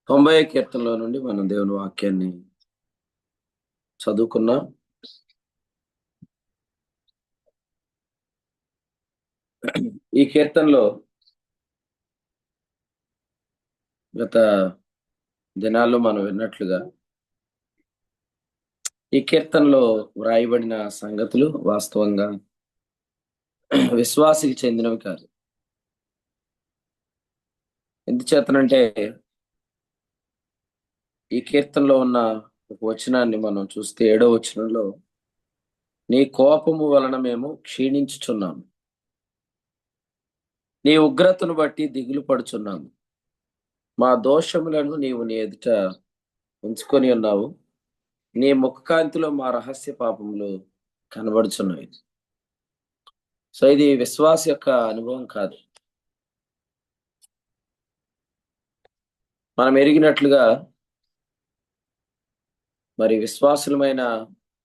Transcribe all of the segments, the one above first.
90 కీర్తనలో నుండి మనం దేవుని వాక్యాన్ని చదువుకున్నాం. ఈ కీర్తనలో గత దినాల్లో మనం విన్నట్లుగా ఈ కీర్తనలో వ్రాయబడిన సంగతులు వాస్తవంగా విశ్వాసికి చెందినవి కాదు. ఎందుచేతనంటే ఈ కీర్తనలో ఉన్న ఒక వచనాన్ని మనం చూస్తే 7వ వచనంలో, నీ కోపము వలన మేము క్షీణించుచున్నాము, నీ ఉగ్రతను బట్టి దిగులు పడుచున్నాము, మా దోషములను నీవు నీ ఎదుట ఉంచుకొని ఉన్నావు, నీ ముఖకాంతిలో మా రహస్య పాపములు కనబడుచున్నవి. సో ఇది విశ్వాస యొక్క అనుభవం కాదు. మనం ఎరిగినట్లుగా మరి విశ్వాసులమైన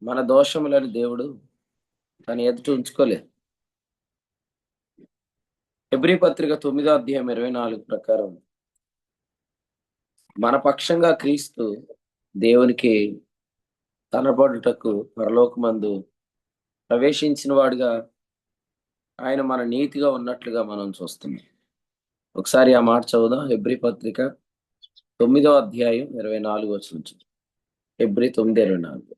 మన దోషములని దేవుడు తన ఎదుట ఉంచుకోలేదు. హెబ్రీ పత్రిక 9వ అధ్యాయం 24 ప్రకారం మన పక్షంగా క్రీస్తు దేవునికి కనబడుటకు పరలోకమందు ప్రవేశించిన వాడుగా ఆయన మన నీతిగా ఉన్నట్లుగా మనం చూస్తున్నాం. ఒకసారి ఆ మాట చదువుదాం. హెబ్రీ పత్రిక 9వ అధ్యాయం 24 వచనం. హెబ్రీ 9:24.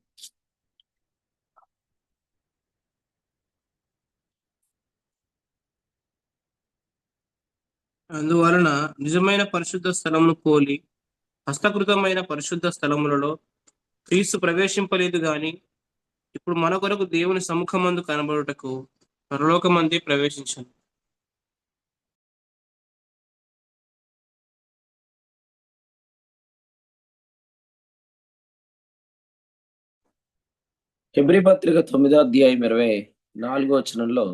అందువలన నిజమైన పరిశుద్ధ స్థలమును పోలి హస్తకృతమైన పరిశుద్ధ స్థలములలో క్రీస్తు ప్రవేశింపలేదు గాని ఇప్పుడు మన కొరకు దేవుని సముఖమందు కనబడుటకు పరలోకమందే ప్రవేశించాను. హెబ్రీ పత్రిక 9వ అధ్యాయం 24 వచనంలో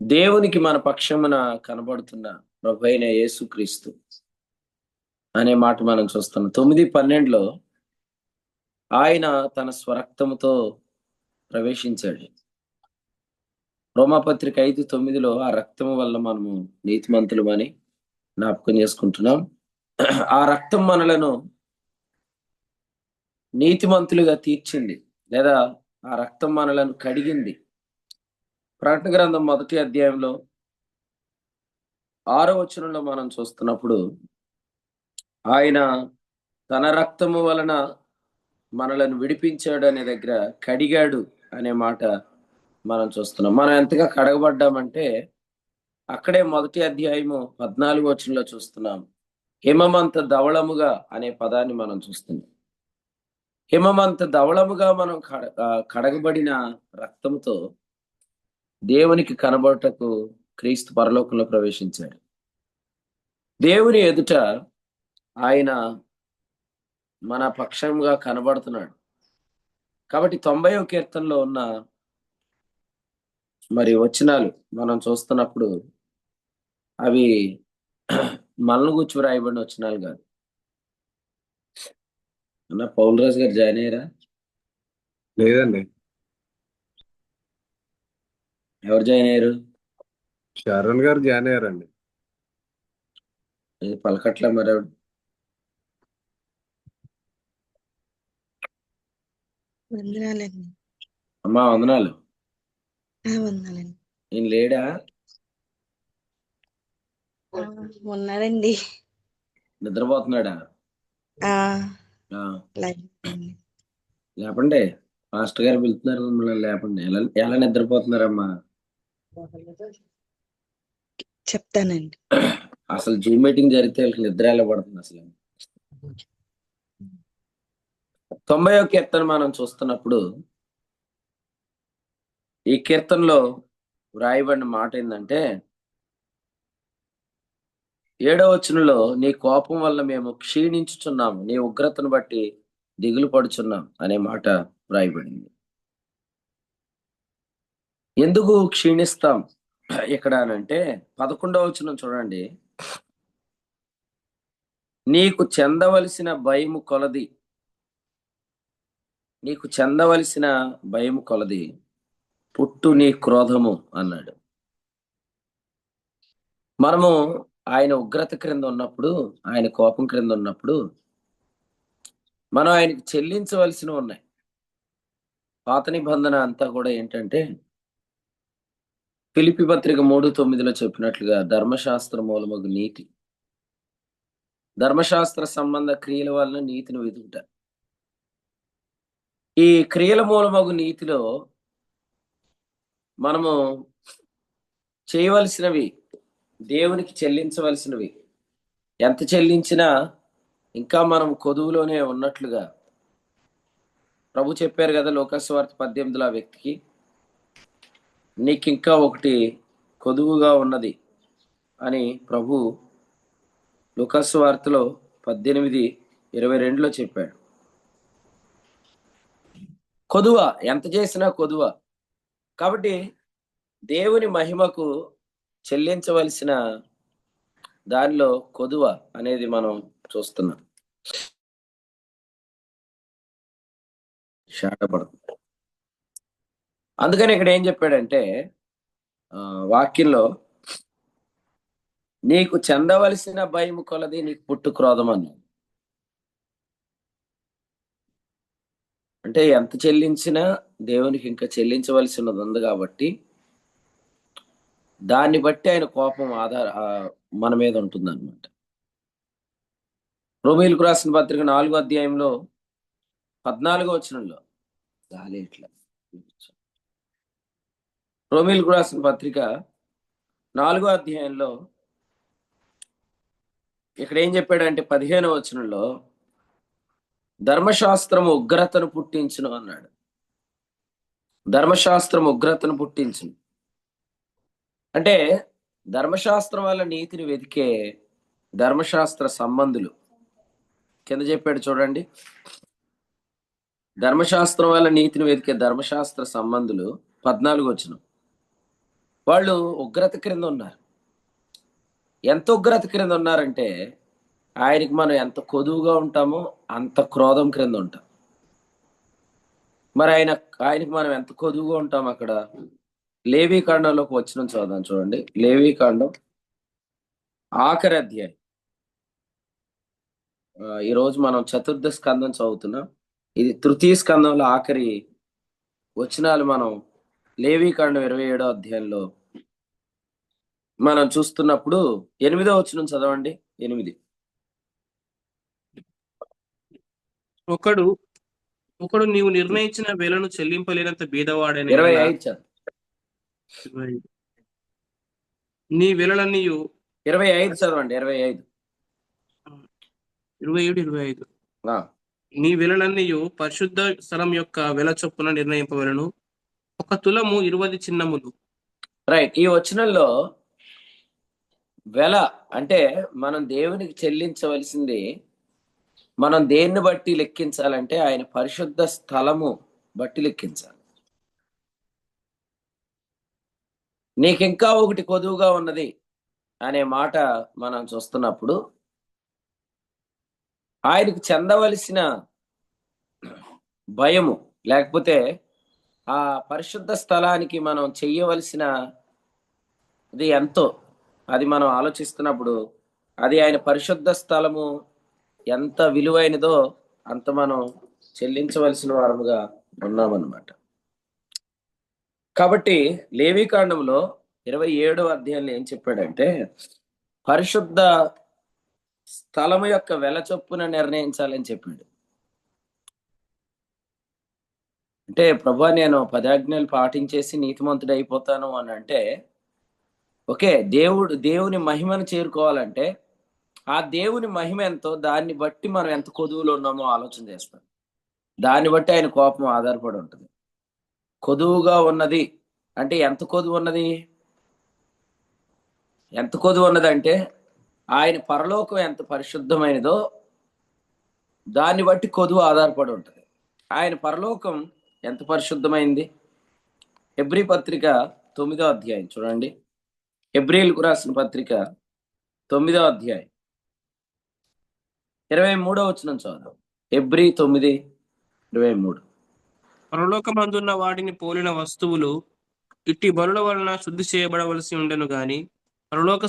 దేవునికి మన పక్షమున కనబడుతున్న ప్రభువైన యేసుక్రీస్తు అనే మాట మనం చూస్తున్నాం. 9:12లో ఆయన తన స్వరక్తముతో ప్రవేశించాడు. రోమాపత్రిక 5:9లో ఆ రక్తము వల్ల మనము నీతిమంతులమని జ్ఞాపకం చేసుకుంటున్నాం. ఆ రక్తం మనలను నీతిమంతులుగా తీర్చింది, లేదా ఆ రక్తం మనలను కడిగింది. ప్రకటన గ్రంథం 1వ అధ్యాయంలో 6వ వచనంలో మనం చూస్తున్నప్పుడు ఆయన తన రక్తము వలన మనలను విడిపించాడు అనే దగ్గర కడిగాడు అనే మాట మనం చూస్తున్నాం. మనం ఎంతగా కడగబడ్డామంటే అక్కడే 1వ అధ్యాయము 14వ వచనంలో చూస్తున్నాం. హిమమంత ధవళముగా అనే పదాన్ని మనం చూస్తున్నాం. హిమమంత ధవళముగా మనం కడగబడిన రక్తంతో దేవునికి కనబడుటకు క్రీస్తు పరలోకంలో ప్రవేశించాడు. దేవుని ఎదుట ఆయన మన పక్షంగా కనబడుతున్నాడు. కాబట్టి 90వ కీర్తనలో ఉన్న మరి వచనాలు మనం చూస్తున్నప్పుడు అవి మనల్ని గురించి వ్రాయబడిన వచనాలు కాదు. అన్న పౌల్రాజు గారు జాయిన్ అయ్యారా? లేదండి. ఎవరు జాయిన్ అయ్యారు? షారోన్ గారు జాయిన్ అయ్యారండి. పలకట్ల మరి వందనాలండి. అమ్మా వందనాలు. వందనాలండి. నేను లేడా? ఉన్నారండి. నిద్రపోతున్నాడా? లేపండి. మాస్టర్ గారు పిలుతున్నారు మిమ్మల్ని, లేపండి. ఎలా నిద్రపోతున్నారమ్మా? చెప్తానండి. అసలు జూమ్ మీటింగ్ జరిగితే నిద్ర ఎలా పడుతుంది అసలు? 90వ కీర్తన మనం చూస్తున్నప్పుడు ఈ కీర్తనలో వ్రాయబడిన మాట ఏంటంటే 7వ వచనంలో, నీ కోపం వల్ల మేము క్షీణించుచున్నాము, నీ ఉగ్రతను బట్టి దిగులు పడుచున్నాం అనే మాట వ్రాయబడింది. ఎందుకు క్షీణిస్తాం ఇక్కడ అనంటే 11వ వచనం చూడండి. నీకు చెందవలసిన భయము కొలది, నీకు చెందవలసిన భయము కొలది పుట్టు నీ క్రోధము అన్నాడు. మనము ఆయన ఉగ్రత క్రింద ఉన్నప్పుడు, ఆయన కోపం క్రింద ఉన్నప్పుడు మనం ఆయనకి చెల్లించవలసినవి ఉన్నాయి. పాత నిబంధన అంతా కూడా ఏంటంటే ఫిలిప్పి పత్రిక 3:9 చెప్పినట్లుగా ధర్మశాస్త్ర మూలమగు నీతి, ధర్మశాస్త్ర సంబంధ క్రియల వలన నీతిని వెతుకుట. ఈ క్రియల మూలమగు నీతిలో మనము చేయవలసినవి, దేవునికి చెల్లించవలసినవి ఎంత చెల్లించినా ఇంకా మనం కొదువులోనే ఉన్నట్లుగా ప్రభు చెప్పారు కదా లోకాసువార్త 18 ఆ వ్యక్తికి, నీకు ఇంకా ఒకటి కొదువుగా ఉన్నది అని ప్రభు లోకాసువార్తలో 18:22 చెప్పాడు. కొదువ ఎంత చేసినా కొదువ. కాబట్టి దేవుని మహిమకు చెల్లించవలసిన దానిలో కొదువ అనేది మనం చూస్తున్నాం. శాటపడుతుంది. అందుకని ఇక్కడ ఏం చెప్పాడంటే వాక్యంలో నీకు చెందవలసిన భయము కొలది నీకు పుట్టు క్రోధం అని. అంటే ఎంత చెల్లించినా దేవునికి ఇంకా చెల్లించవలసినది ఉంది కాబట్టి దాన్ని బట్టి ఆయన కోపం మన మీద ఉంటుంది అనమాట. రోమీయులకు రాసిన పత్రిక 4వ అధ్యాయంలో 14వ వచనంలో రోమీయులకు రాసిన పత్రిక 4వ అధ్యాయంలో ఇక్కడ ఏం చెప్పాడంటే 15వ వచనంలో ధర్మశాస్త్రము ఉగ్రతను పుట్టించును అన్నాడు. ధర్మశాస్త్రం ఉగ్రతను పుట్టించును అంటే ధర్మశాస్త్రం వల్ల నీతిని వెతికే ధర్మశాస్త్ర సంబంధులు కింద చెప్పాడు చూడండి. ధర్మశాస్త్రం వల్ల నీతిని వెతికే ధర్మశాస్త్ర సంబంధులు 14వ వచనం, వాళ్ళు ఉగ్రత క్రింద ఉన్నారు. ఎంత ఉగ్రత క్రింద ఉన్నారంటే ఆయనకి మనం ఎంత కొదువుగా ఉంటామో అంత క్రోధం క్రింద ఉంటాం. మరి ఆయనకి మనం ఎంత కొదువుగా ఉంటాం అక్కడ లేవీ కాండంలోకి వచ్చిన చదువుదాం చూడండి. లేవీ కాండం ఆఖరి అధ్యాయం. ఈరోజు మనం చతుర్థ స్కందం చదువుతున్నాం. ఇది తృతీయ స్కందంలో ఆఖరి వచనాలు మనం లేవీ కాండం 27వ అధ్యాయంలో మనం చూస్తున్నప్పుడు 8వ వచనం చదవండి. 8 ఒకడు నీవు నిర్ణయించిన వేలను చెల్లింపలేనంత బీదవాడని 25 చదువు. నీ వేలన్నీ 25 చదవండి. 25 27-25 నీ వెలలన్నీ పరిశుద్ధ స్థలం యొక్క వెల చొప్పున నిర్ణయింపవలను. 1 తులము 20 చిన్నములు. రైట్. ఈ వచనంలో వెల అంటే మనం దేవునికి చెల్లించవలసింది మనం దేన్ని బట్టి లెక్కించాలంటే ఆయన పరిశుద్ధ స్థలము బట్టి లెక్కించాలి. నీకింకా ఒకటి కొదువుగా ఉన్నది అనే మాట మనం చూస్తున్నప్పుడు ఆయనకు చెందవలసిన భయము లేకపోతే ఆ పరిశుద్ధ స్థలానికి మనం చెయ్యవలసిన అది ఎంతో అది మనం ఆలోచిస్తున్నప్పుడు అది ఆయన పరిశుద్ధ స్థలము ఎంత విలువైనదో అంత మనం చెల్లించవలసిన వారముగా ఉన్నామన్నమాట. కాబట్టి లేవీ కాండంలో 27వ అధ్యాయంలో ఏం చెప్పాడంటే పరిశుద్ధ స్థలము యొక్క వెల చొప్పున నిర్ణయించాలని చెప్పాడు. అంటే ప్రభా నేను 10 ఆజ్ఞలు పాటించేసి నీతిమంతుడు అయిపోతాను అని అంటే ఓకే, దేవుని మహిమను చేరుకోవాలంటే ఆ దేవుని మహిమ ఎంతో దాన్ని బట్టి మనం ఎంత కొదువులో ఉన్నామో ఆలోచన చేస్తాం. దాన్ని బట్టి ఆయన కోపం ఆధారపడి ఉంటుంది. కొదువుగా ఉన్నది అంటే ఎంత కొదువు ఉన్నది? ఎంత కొదువు ఉన్నదంటే ఆయన పరలోకం ఎంత పరిశుద్ధమైనదో దాన్ని బట్టి కొదువు ఆధారపడి ఉంటుంది. ఆయన పరలోకం ఎంత పరిశుద్ధమైంది? హెబ్రీ పత్రిక 9వ అధ్యాయం చూడండి. హెబ్రీలకు రాసిన పత్రిక 9వ అధ్యాయం 23వ వచనం చదువు. హెబ్రీ 9:23 పరలోకమందున్న వాటిని పోలిన వస్తువులు ఇట్టి బలుల వలన శుద్ధి చేయబడవలసి ఉండెను గాని పరలోక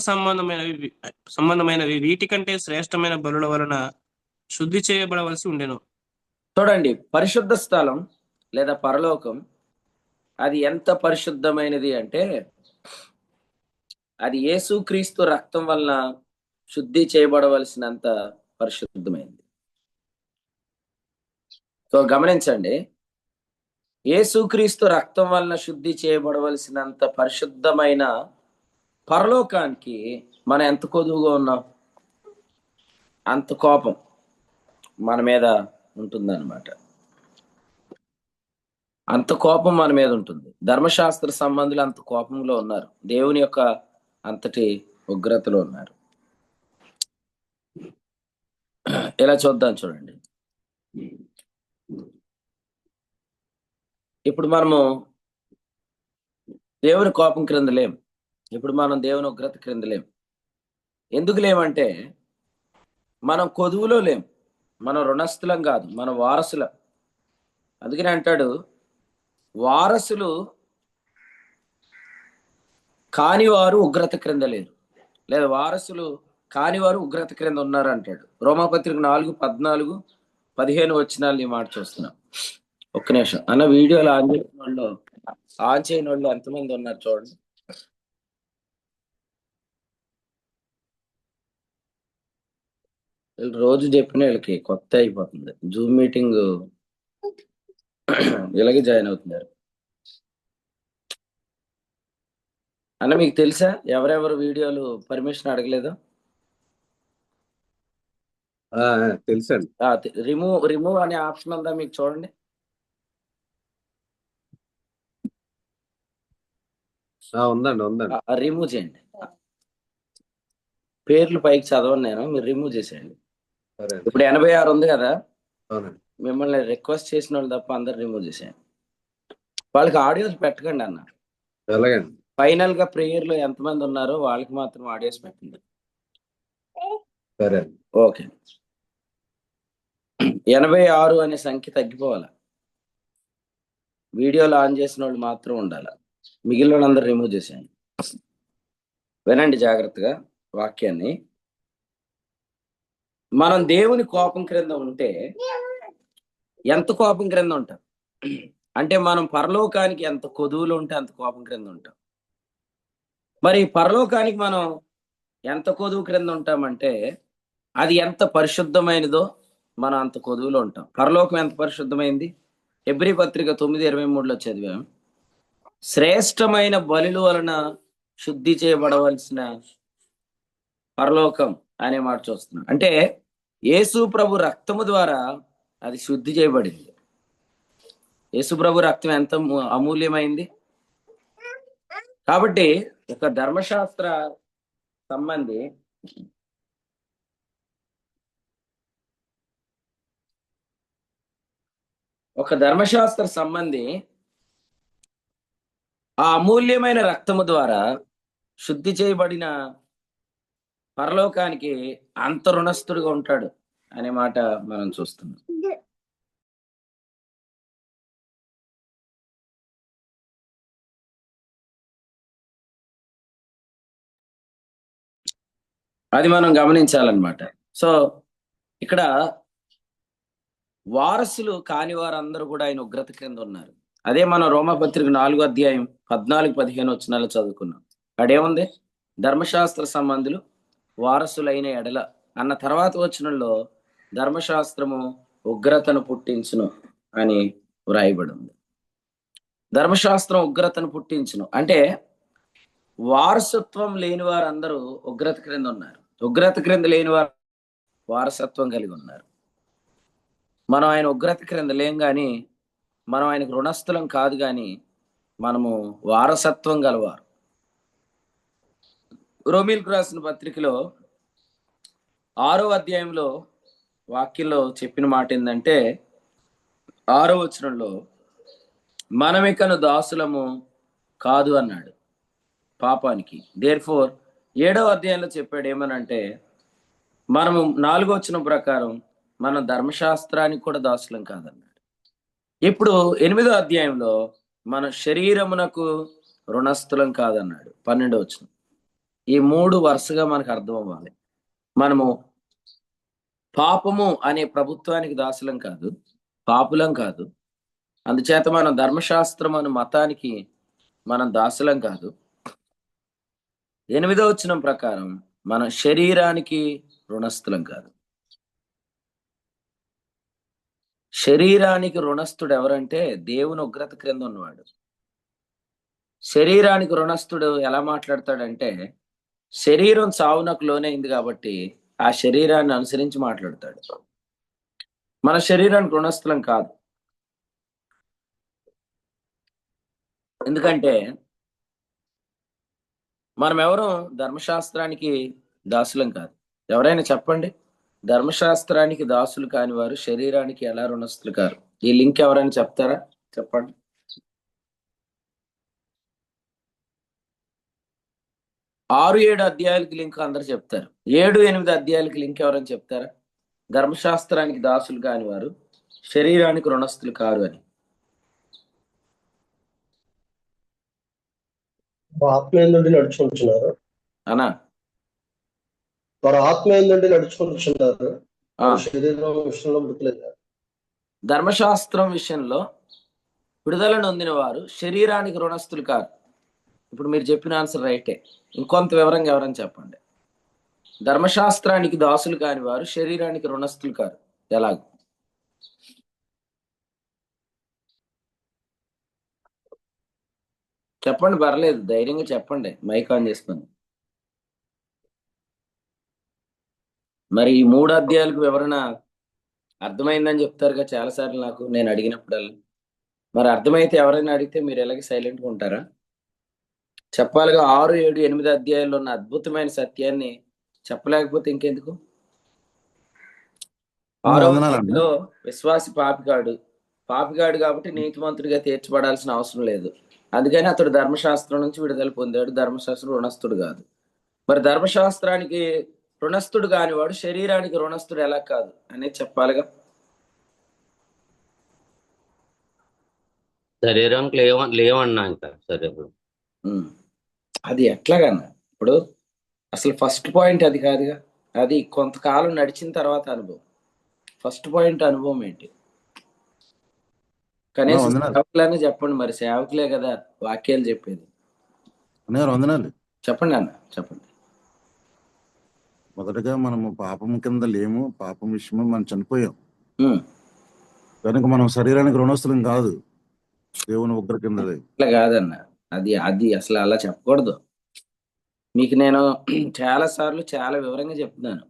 సంబంధమైనవి వీటికంటే శ్రేష్టమైన బలుల వలన శుద్ధి చేయబడవలసి ఉండెను. చూడండి, పరిశుద్ధ స్థలం లేదా పరలోకం అది ఎంత పరిశుద్ధమైనది అంటే అది యేసుక్రీస్తు రక్తం వలన శుద్ధి చేయబడవలసినంత పరిశుద్ధమైనది. సో గమనించండి, యేసుక్రీస్తు రక్తం వలన శుద్ధి చేయబడవలసినంత పరిశుద్ధమైన పరలోకానికి మనం ఎంత కొదువుగా ఉన్నాం, అంత కోపం మన మీద ఉంటుందన్నమాట. అంత కోపం మన మీద ఉంటుంది. ధర్మశాస్త్ర సంబంధులు అంత కోపంలో ఉన్నారు, దేవుని యొక్క అంతటి ఉగ్రతలో ఉన్నారు. ఇలా చూద్దాం, చూడండి. ఇప్పుడు మనము దేవుని కోపం క్రింద లేం, ఇప్పుడు మనం దేవుని ఉగ్రత క్రింద లేం. ఎందుకు లేమంటే మనం కొదువులో లేం, మనం రుణస్థులం కాదు, మనం వారసులం. అందుకని అంటాడు, వారసులు కానివారు ఉగ్రత క్రింద లేరు, లేదా వారసులు కానివారు ఉగ్రత క్రింద ఉన్నారు అంటాడు. రోమాపత్రిక 4:14-15 వచనాలు ఈ మాట చూస్తున్నాం. ఒక్క నిమిషం అన్న, వీడియోలు ఆన్ చేయని వాళ్ళు ఎంతమంది ఉన్నారు చూడండి. రోజు చెప్పిన వీళ్ళకి కొత్త అయిపోతుంది, జూమ్ మీటింగ్ ఇలాగే జాయిన్ అవుతున్నారు. అన్న మీకు తెలుసా ఎవరెవరు వీడియోలు పర్మిషన్ అడగలేదు? తెలుసండి. రిమూవ్ అనే ఆప్షన్ ఉందా మీకు? చూడండి. ఉందండి. రిమూవ్ చేయండి. పేర్లు పైకి చదవను నేను, మీరు రిమూవ్ చేసేయండి. ఇప్పుడు 86 ఉంది కదా, మిమ్మల్ని రిక్వెస్ట్ చేసిన వాళ్ళు తప్ప అందరు రిమూవ్ చేసేయండి. వాళ్ళకి ఆడియోస్ పెట్టకండి అన్న. ఫైనల్ గా ప్రేయర్లు ఎంతమంది ఉన్నారో వాళ్ళకి మాత్రం ఆడియోస్ పెట్టండి. ఓకే. 86 అనే సంఖ్య తగ్గిపోవాలి. వీడియోలు ఆన్ చేసిన వాళ్ళు మాత్రం ఉండాలి, మిగిలిన వాళ్ళందరూ రిమూవ్ చేసేయండి. వినండి జాగ్రత్తగా వాక్యాన్ని. మనం దేవుని కోపం క్రింద ఉంటే ఎంత కోపం క్రింద ఉంటాం అంటే, మనం పరలోకానికి ఎంత కొదువులు ఉంటే అంత కోపం క్రింద ఉంటాం. మరి పరలోకానికి మనం ఎంత కొదువు క్రింద ఉంటామంటే అది ఎంత పరిశుద్ధమైనదో మనం అంత కొదువులో ఉంటాం. పరలోకం ఎంత పరిశుద్ధమైంది? హెబ్రీ పత్రిక 9:23 చదివాం. శ్రేష్టమైన బలుల వలన శుద్ధి చేయబడవలసిన పరలోకం అనే మాట చూస్తున్నాం. అంటే యేసు ప్రభు రక్తము ద్వారా అది శుద్ధి చేయబడింది. యేసు ప్రభు రక్తం ఎంత అమూల్యమైంది. కాబట్టి ఒక ధర్మశాస్త్ర సంబంధి ఆ అమూల్యమైన రక్తము ద్వారా శుద్ధి చేయబడిన పరలోకానికి అంత రుణస్థుడిగా ఉంటాడు అనే మాట మనం చూస్తున్నాం. అది మనం గమనించాలన్నమాట. సో ఇక్కడ వారసులు కాని వారందరూ కూడా ఆయన ఉగ్రత క్రింద ఉన్నారు. అదే మనం రోమాపత్రిక 4:14-15 వచనాలు చదువుకున్నాం. అక్కడేముంది? ధర్మశాస్త్ర సంబంధులు వారసులైన ఎడల అన్న తర్వాత వచనంలో ధర్మశాస్త్రము ఉగ్రతను పుట్టించును అని వ్రాయబడి ఉంది. ధర్మశాస్త్రం ఉగ్రతను పుట్టించును అంటే వారసత్వం లేని వారందరూ ఉగ్రత క్రింద ఉన్నారు. ఉగ్రత క్రింద లేని వారు వారసత్వం కలిగి ఉన్నారు. మనం ఆయన ఉగ్రత క్రింద లేం కానీ, మనం ఆయనకు రుణస్థులం కాదు కానీ మనము వారసత్వం గలవారు. రోమీలకు రాసిన పత్రికలో 6వ అధ్యాయంలో వాక్యంలో చెప్పిన మాట ఏంటంటే 6వ వచనంలో మనమికను దాసులము కాదు అన్నాడు పాపానికి. దేర్ఫోర్ 7వ అధ్యాయంలో చెప్పాడు ఏమనంటే మనము 4వ వచనం ప్రకారం మనం ధర్మశాస్త్రానికి కూడా దాసులం కాదన్నాడు. ఇప్పుడు 8వ అధ్యాయంలో మన శరీరమునకు రుణస్థులం కాదన్నాడు 12వ వచనం. ఈ మూడు వరుసగా మనకు అర్థం అవ్వాలి. మనము పాపము అనే ప్రభుత్వానికి దాసులం కాదు, పాపులం కాదు. అందుచేత మనం ధర్మశాస్త్రం అనే మతానికి మనం దాసులం కాదు. 8వ వచనం ప్రకారం మన శరీరానికి రుణస్థులం కాదు. శరీరానికి రుణస్థుడు ఎవరంటే దేవుని ఉగ్రత క్రింద ఉన్నవాడు. శరీరానికి రుణస్థుడు ఎలా మాట్లాడతాడంటే శరీరం చావునకు లోనైంది కాబట్టి ఆ శరీరాన్ని అనుసరించి మాట్లాడతాడు. మన శరీరానికి రుణస్థులం కాదు. ఎందుకంటే మనం ఎవరు ధర్మశాస్త్రానికి దాసులం కాదు. ఎవరైనా చెప్పండి, ధర్మశాస్త్రానికి దాసులు కాని వారు శరీరానికి ఎలా రుణస్థులు కారు? ఈ లింక్ ఎవరైనా చెప్తారా? చెప్పండి. ఆరు 7 అధ్యాయాలకి లింక్ అందరు చెప్తారు. 7, 8 అధ్యాయాలకి లింక్ ఎవరైనా చెప్తారా? ధర్మశాస్త్రానికి దాసులు కాని వారు శరీరానికి రుణస్థులు కారు అని. ఆత్మీయం నుండి నడుచుకుంటున్నారు. అనా వారు ఆత్మీయం నుండి నడుచుకుంటున్నారు. ఆ, శరీరం విషయంలో మృతులేదు. ధర్మశాస్త్రం విషయంలో విడుదల నొందిన వారు శరీరానికి రుణస్థులు కారు. ఇప్పుడు మీరు చెప్పిన ఆన్సర్ రైటే. ఇంకొంత వివరంగా ఎవరైనా చెప్పండి. ధర్మశాస్త్రానికి దాసులు కాని వారు శరీరానికి రుణస్థులు కారు. ఎలాగ? చెప్పండి, పర్లేదు, ధైర్యంగా చెప్పండి, మైక్ ఆన్ చేసుకొని. మరి ఈ 3 అధ్యాయాలకు వివరణ అర్థమైందని చెప్తారుగా చాలాసార్లు నాకు నేను అడిగినప్పుడల్లా. మరి అర్థమైతే ఎవరైనా అడిగితే మీరు ఎలాగే సైలెంట్గా ఉంటారా? చెప్పాలిగా. 6, 7, 8 అధ్యాయాల్లో ఉన్న అద్భుతమైన సత్యాన్ని చెప్పలేకపోతే ఇంకెందుకు? 6వ అధ్యాయంలో విశ్వాసి పాపిగాడు కాబట్టి నీతిమంతుడిగా తీర్చబడాల్సిన అవసరం లేదు. అందుకని అతడు ధర్మశాస్త్రం నుంచి విడుదల పొందాడు. ధర్మశాస్త్రం రుణస్థుడు కాదు. మరి ధర్మశాస్త్రానికి రుణస్థుడు కానివాడు శరీరానికి రుణస్థుడు ఎలా కాదు అనేది చెప్పాలిగా. శరీరానికి లేవన్నా ఇంకా సరే. అది ఎట్లాగన్నా? ఇప్పుడు అసలు ఫస్ట్ పాయింట్ అది కాదుగా. అది కొంతకాలం నడిచిన తర్వాత అనుభవం. ఫస్ట్ పాయింట్ అనుభవం ఏంటి? కనీసం సేవకులనే చెప్పండి. మరి సేవకులే కదా వాక్యాలు చెప్పేది. చెప్పండి అన్న, చెప్పండి. మొదటగా మనము పాపం కింద లేము. పాపం విషయము మనం చనిపోయాం కనుక మనం శరీరానికి రుణస్థులం కాదు, దేవుని ఉగ్ర కింద. అట్లా కాదన్న, అది అసలు అలా చెప్పకూడదు. మీకు నేను చాలా సార్లు చాలా వివరంగా చెప్తున్నాను.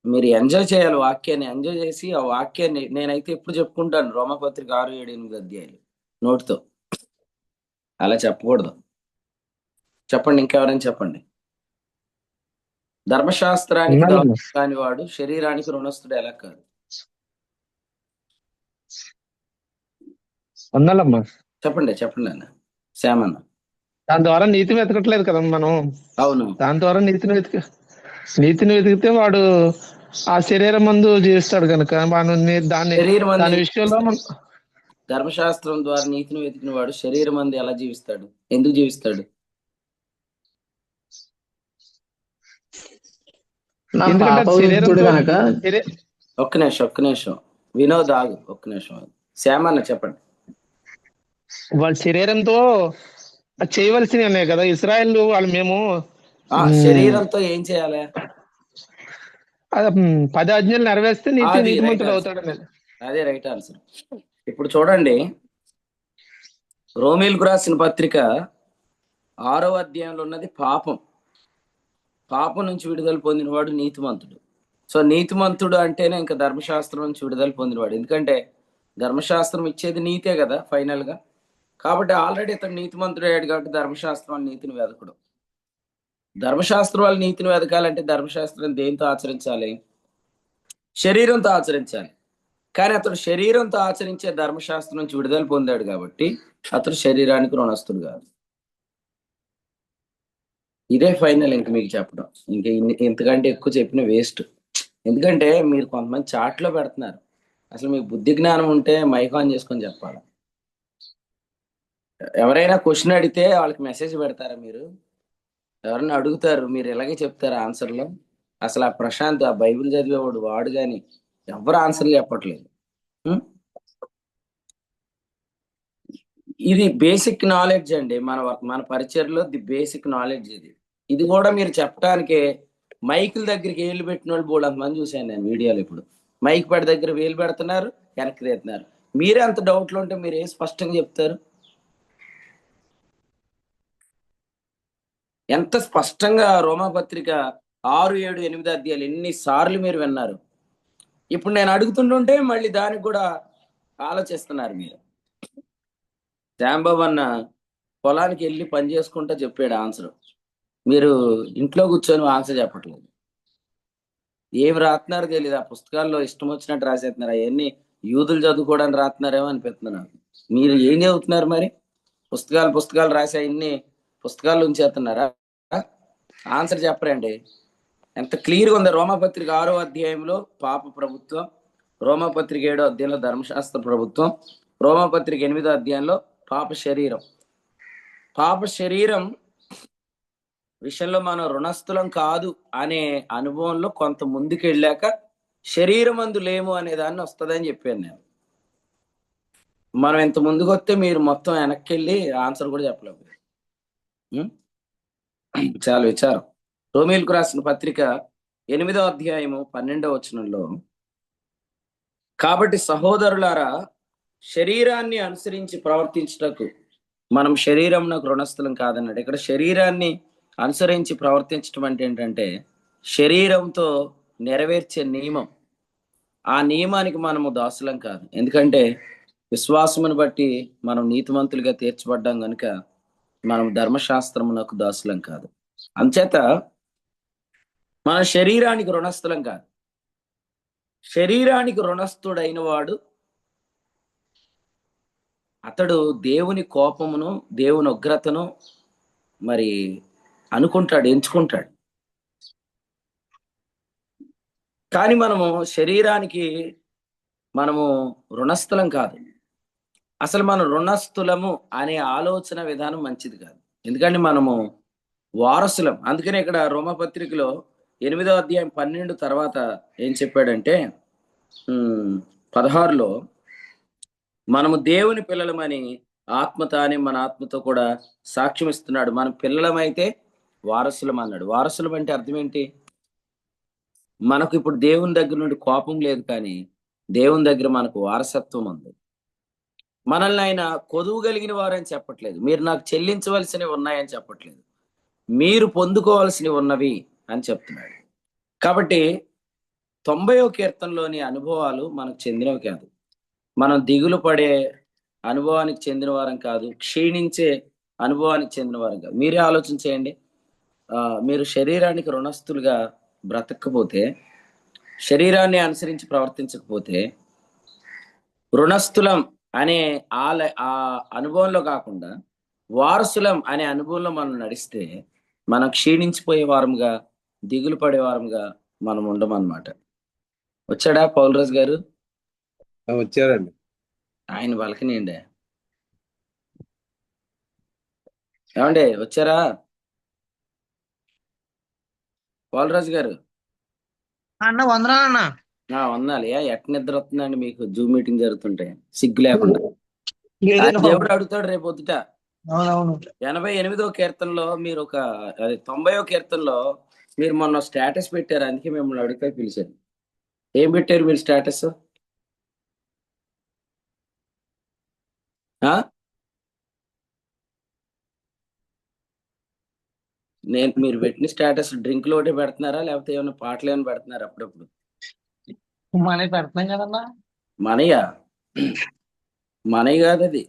మీరు ఎంజాయ్ చేయాలి, వాక్యాన్ని ఎంజాయ్ చేసి ఆ వాక్యాన్ని నేనైతే ఎప్పుడు చెప్పుకుంటాను. రోమపత్రిక 6, 7, 8 అధ్యాయాలు నోటితో. అలా చెప్పకూడదు. చెప్పండి, ఇంకెవరైనా చెప్పండి. ధర్మశాస్త్రానికి కాని వాడు శరీరానికి రుణస్థుడు ఎలా కాదు? చెప్పండి అన్న. శ్యామన్న, దాని ద్వారా నీతిని వెతకట్లేదు కదా మనం. అవును, దాని ద్వారా నీతిని వెతికితే వాడు ఆ శరీరం మందు జీవిస్తాడు కనుక దాని విషయంలో ధర్మశాస్త్రం ద్వారా నీతిని వెతికిన వాడు శరీరం మంది ఎలా జీవిస్తాడు? ఎందుకు జీవిస్తాడు? ఒక్క నిమిషం వినోద్ ఆగు, ఒక్క నిమిషం. శ్యామన్న చెప్పండి. వాళ్ళ శరీరంతో చేయవలసినవి ఉన్నాయి కదా ఇస్రాయేల్ వాళ్ళు. మేము శరీరంతో ఏం చేయాలి? 10 ఆజ్ఞలు నెరవేర్స్తే నీతిమంతుడు అవుతాడు. అదే రైట్ ఆన్సర్. ఇప్పుడు చూడండి, రోమీలకు రాసిన పత్రిక 6వ అధ్యాయంలో ఉన్నది పాపం నుంచి విడుదల పొందినవాడు నీతిమంతుడు. సో నీతిమంతుడు అంటేనే ఇంకా ధర్మశాస్త్రం నుంచి విడుదల పొందినవాడు. ఎందుకంటే ధర్మశాస్త్రం ఇచ్చేది నీతే కదా ఫైనల్ గా. కాబట్టి ఆల్రెడీ ఇతను నీతిమంతుడు అయ్యాడు కాబట్టి ధర్మశాస్త్రం వాళ్ళ నీతిని వెతకడం. ధర్మశాస్త్రం వాళ్ళ నీతిని వెతకాలంటే ధర్మశాస్త్రం దేంతో ఆచరించాలి? శరీరంతో ఆచరించాలి. కానీ అతడు శరీరంతో ఆచరించే ధర్మశాస్త్రం నుంచి విడుదల పొందాడు కాబట్టి అతడు శరీరానికి రుణస్థుడు కాదు. ఇదే ఫైనల్. ఇంక మీకు చెప్పడం ఇంకా ఇంతకంటే ఎక్కువ చెప్పిన వేస్ట్. ఎందుకంటే మీరు కొంతమంది చాట్లో పెడుతున్నారు. అసలు మీకు బుద్ధి జ్ఞానం ఉంటే మైక్ ఆన్ చేసుకొని చెప్పాలి. ఎవరైనా క్వశ్చన్ అడిగితే వాళ్ళకి మెసేజ్ పెడతారా మీరు? ఎవరన్నా అడుగుతారు, మీరు ఇలాగే చెప్తారు ఆన్సర్లో. అసలు ఆ ప్రశాంత్, ఆ బైబిల్ చదివేవాడు వాడు కానీ ఎవరు ఆన్సర్లు చెప్పట్లేదు. ఉం? ఇది బేసిక్ నాలెడ్జ్ అండి. మన పరిచయలో ది బేసిక్ నాలెడ్జ్ ఇది. ఇది కూడా మీరు చెప్పడానికే మైకుల దగ్గరికి వేలు పెట్టిన వాళ్ళు బోల్డ్ మంది చూశాను నేను వీడియోలు. ఇప్పుడు మైక్ పడి దగ్గర వేలు పెడుతున్నారు, వెనక్కి తీస్తున్నారు. మీరే అంత డౌట్లు ఉంటే మీరు ఏం స్పష్టంగా చెప్తారు? ఎంత స్పష్టంగా రోమాపత్రిక 6, 7, 8 అధ్యాయాలు ఎన్నిసార్లు మీరు విన్నారు? ఇప్పుడు నేను అడుగుతుంటుంటే మళ్ళీ దానికి కూడా ఆలోచిస్తున్నారు మీరు. శాంబాబు అన్న పొలానికి వెళ్ళి పని చేసుకుంటా చెప్పాడు ఆన్సర్. మీరు ఇంట్లో కూర్చొని ఆన్సర్ చెప్పట్లేదు. ఏం రాస్తున్నారో తెలియదు. ఆ పుస్తకాల్లో ఇష్టం వచ్చినట్టు రాసేస్తున్నారు. అవన్నీ యూదులు చదువుకోవడానికి రాస్తున్నారేమో అనిపిస్తుంది నాకు. మీరు ఏం చదువుతున్నారు మరి? పుస్తకాలు రాసే ఇన్ని పుస్తకాలు ఉంచేస్తున్నారా? ఆన్సర్ చెప్పరండి. ఎంత క్లియర్గా ఉంది. రోమాపత్రిక 6వ అధ్యాయంలో పాప ప్రభుత్వం, రోమాపత్రిక 7వ అధ్యాయంలో ధర్మశాస్త్ర ప్రభుత్వం, రోమాపత్రిక 8వ అధ్యాయంలో పాప శరీరం విషయంలో మనం రుణస్థులం కాదు అనే అనుభవంలో కొంత ముందుకు వెళ్ళాక శరీరం అందు లేము అనే దాన్ని వస్తుందని చెప్పాను నేను. మనం ఇంత ముందుకు వస్తే మీరు మొత్తం వెనక్కి వెళ్ళి ఆన్సర్ కూడా చెప్పలేము. చాలా విచారం. రోమీలకు రాసిన పత్రిక 8వ అధ్యాయము 12వ వచనంలో, కాబట్టి సహోదరులారా, శరీరాన్ని అనుసరించి ప్రవర్తించుటకు మనం శరీరంకు రుణస్థలం కాదన్నాడు. ఇక్కడ శరీరాన్ని అనుసరించి ప్రవర్తించడం అంటే ఏంటంటే శరీరంతో నెరవేర్చే నియమం. ఆ నియమానికి మనము దాసులం కాదు. ఎందుకంటే విశ్వాసమును బట్టి మనం నీతిమంతులుగా తీర్చబడ్డాం కనుక మనం ధర్మశాస్త్రమునకు దాసులం కాదు. అంచేత మన శరీరానికి రుణస్థలం కాదు. శరీరానికి రుణస్థుడైన వాడు అతడు దేవుని కోపమును, దేవుని ఉగ్రతను మరి అనుకుంటాడు, ఎంచుకుంటాడు. కానీ మనము శరీరానికి రుణస్థలం కాదు. అసలు మనం రుణస్థులము అనే ఆలోచన విధానం మంచిది కాదు. ఎందుకంటే మనము వారసులం. అందుకనే ఇక్కడ రోమపత్రికలో 8వ అధ్యాయం 12 తర్వాత ఏం చెప్పాడంటే 16లో, మనము దేవుని పిల్లలమని ఆత్మ తానే మన ఆత్మతో కూడా సాక్ష్యం ఇస్తున్నాడు. మనం పిల్లలమైతే వారసులం అన్నాడు. వారసులం అంటే అర్థం ఏంటి? మనకు ఇప్పుడు దేవుని దగ్గర నుండి కోపం లేదు, కానీ దేవుని దగ్గర మనకు వారసత్వం ఉంది. మనల్ని ఆయన కొదువు కలిగిన వారని చెప్పట్లేదు. మీరు నాకు చెల్లించవలసినవి ఉన్నాయని చెప్పట్లేదు. మీరు పొందుకోవాల్సినవి ఉన్నవి అని చెప్తున్నాడు. కాబట్టి 90వ కీర్తనలోని అనుభవాలు మనకు చెందినవి కాదు. మనం దిగులు పడే అనుభవానికి చెందిన వారం కాదు, క్షీణించే అనుభవానికి చెందిన వారం కాదు. మీరే ఆలోచన చేయండి. మీరు శరీరానికి రుణస్థులుగా బ్రతకపోతే, శరీరాన్ని అనుసరించి ప్రవర్తించకపోతే, రుణస్థులం అనే ఆ అనుభవంలో కాకుండా వారసులం అనే అనుభవంలో మనం నడిస్తే మనం క్షీణించిపోయే వారంగా, దిగులు పడే వారంగా మనం ఉండమన్నమాట. వచ్చాడా పౌల్రాజు గారు? వచ్చారండి. ఆయన పలకనియండి. ఏమండి వచ్చారా పౌల్రాజు గారు? అన్న వందనాలన్నా. వందాలి. ఎట్ నిద్ర వస్తుందండి మీకు? జూమ్ మీటింగ్ జరుగుతుంటే సిగ్గు లేకుండా. దేవుడు అడుగుతాడు రేపు పొద్దుట. అవునవును. 88వ కీర్తనలో మీరు 90వ కీర్తనలో మీరు మొన్న స్టేటస్ పెట్టారు. అందుకే మిమ్మల్ని అడిగితే పిలిచాను. ఏం పెట్టారు మీరు స్టేటస్? మీరు పెట్టిన స్టేటస్ డ్రింక్ లోటే పెడుతున్నారా, లేకపోతే ఏమైనా పాటలు ఏమైనా పెడుతున్నారా? అప్పుడప్పుడు మనకి పెడుతున్నాం కదన్నా. మనయ్య కాదు అది.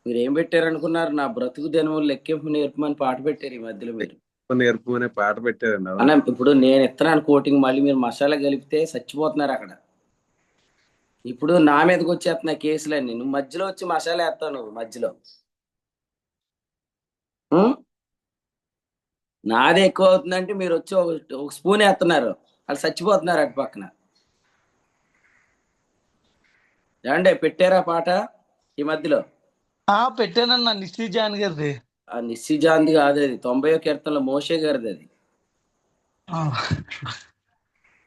మీరు ఏం పెట్టారు అనుకున్నారు? నా బ్రతుకు దినములు లెక్కింపు నేర్పమని పాట పెట్టారు ఈ మధ్యలో. మీరు నేర్పు అనే పాట పెట్టారండి. అన్న ఇప్పుడు నేను ఇస్తున్నాను కోటింగ్, మళ్ళీ మీరు మసాలా కలిపితే చచ్చిపోతున్నారు అక్కడ. ఇప్పుడు నా మీదకి వచ్చేస్తున్నా కేసులన్నీ. నువ్వు మధ్యలో వచ్చి మసాలా వేస్తావు. నువ్వు మధ్యలో నాదే ఎక్కువ అవుతుందంటే మీరు వచ్చి ఒక స్పూన్ వేస్తున్నారు, వాళ్ళు చచ్చిపోతున్నారు అటు పక్కన. ఏమంటే పెట్టారా పాట ఈ మధ్యలో? పెట్టానన్నా, నిశ్చయ జాన్ గారిది. ఆ నిస్సిజాంది కాదు, అది 90వ కీర్తనలో మోషే గారిది అది. ఆ,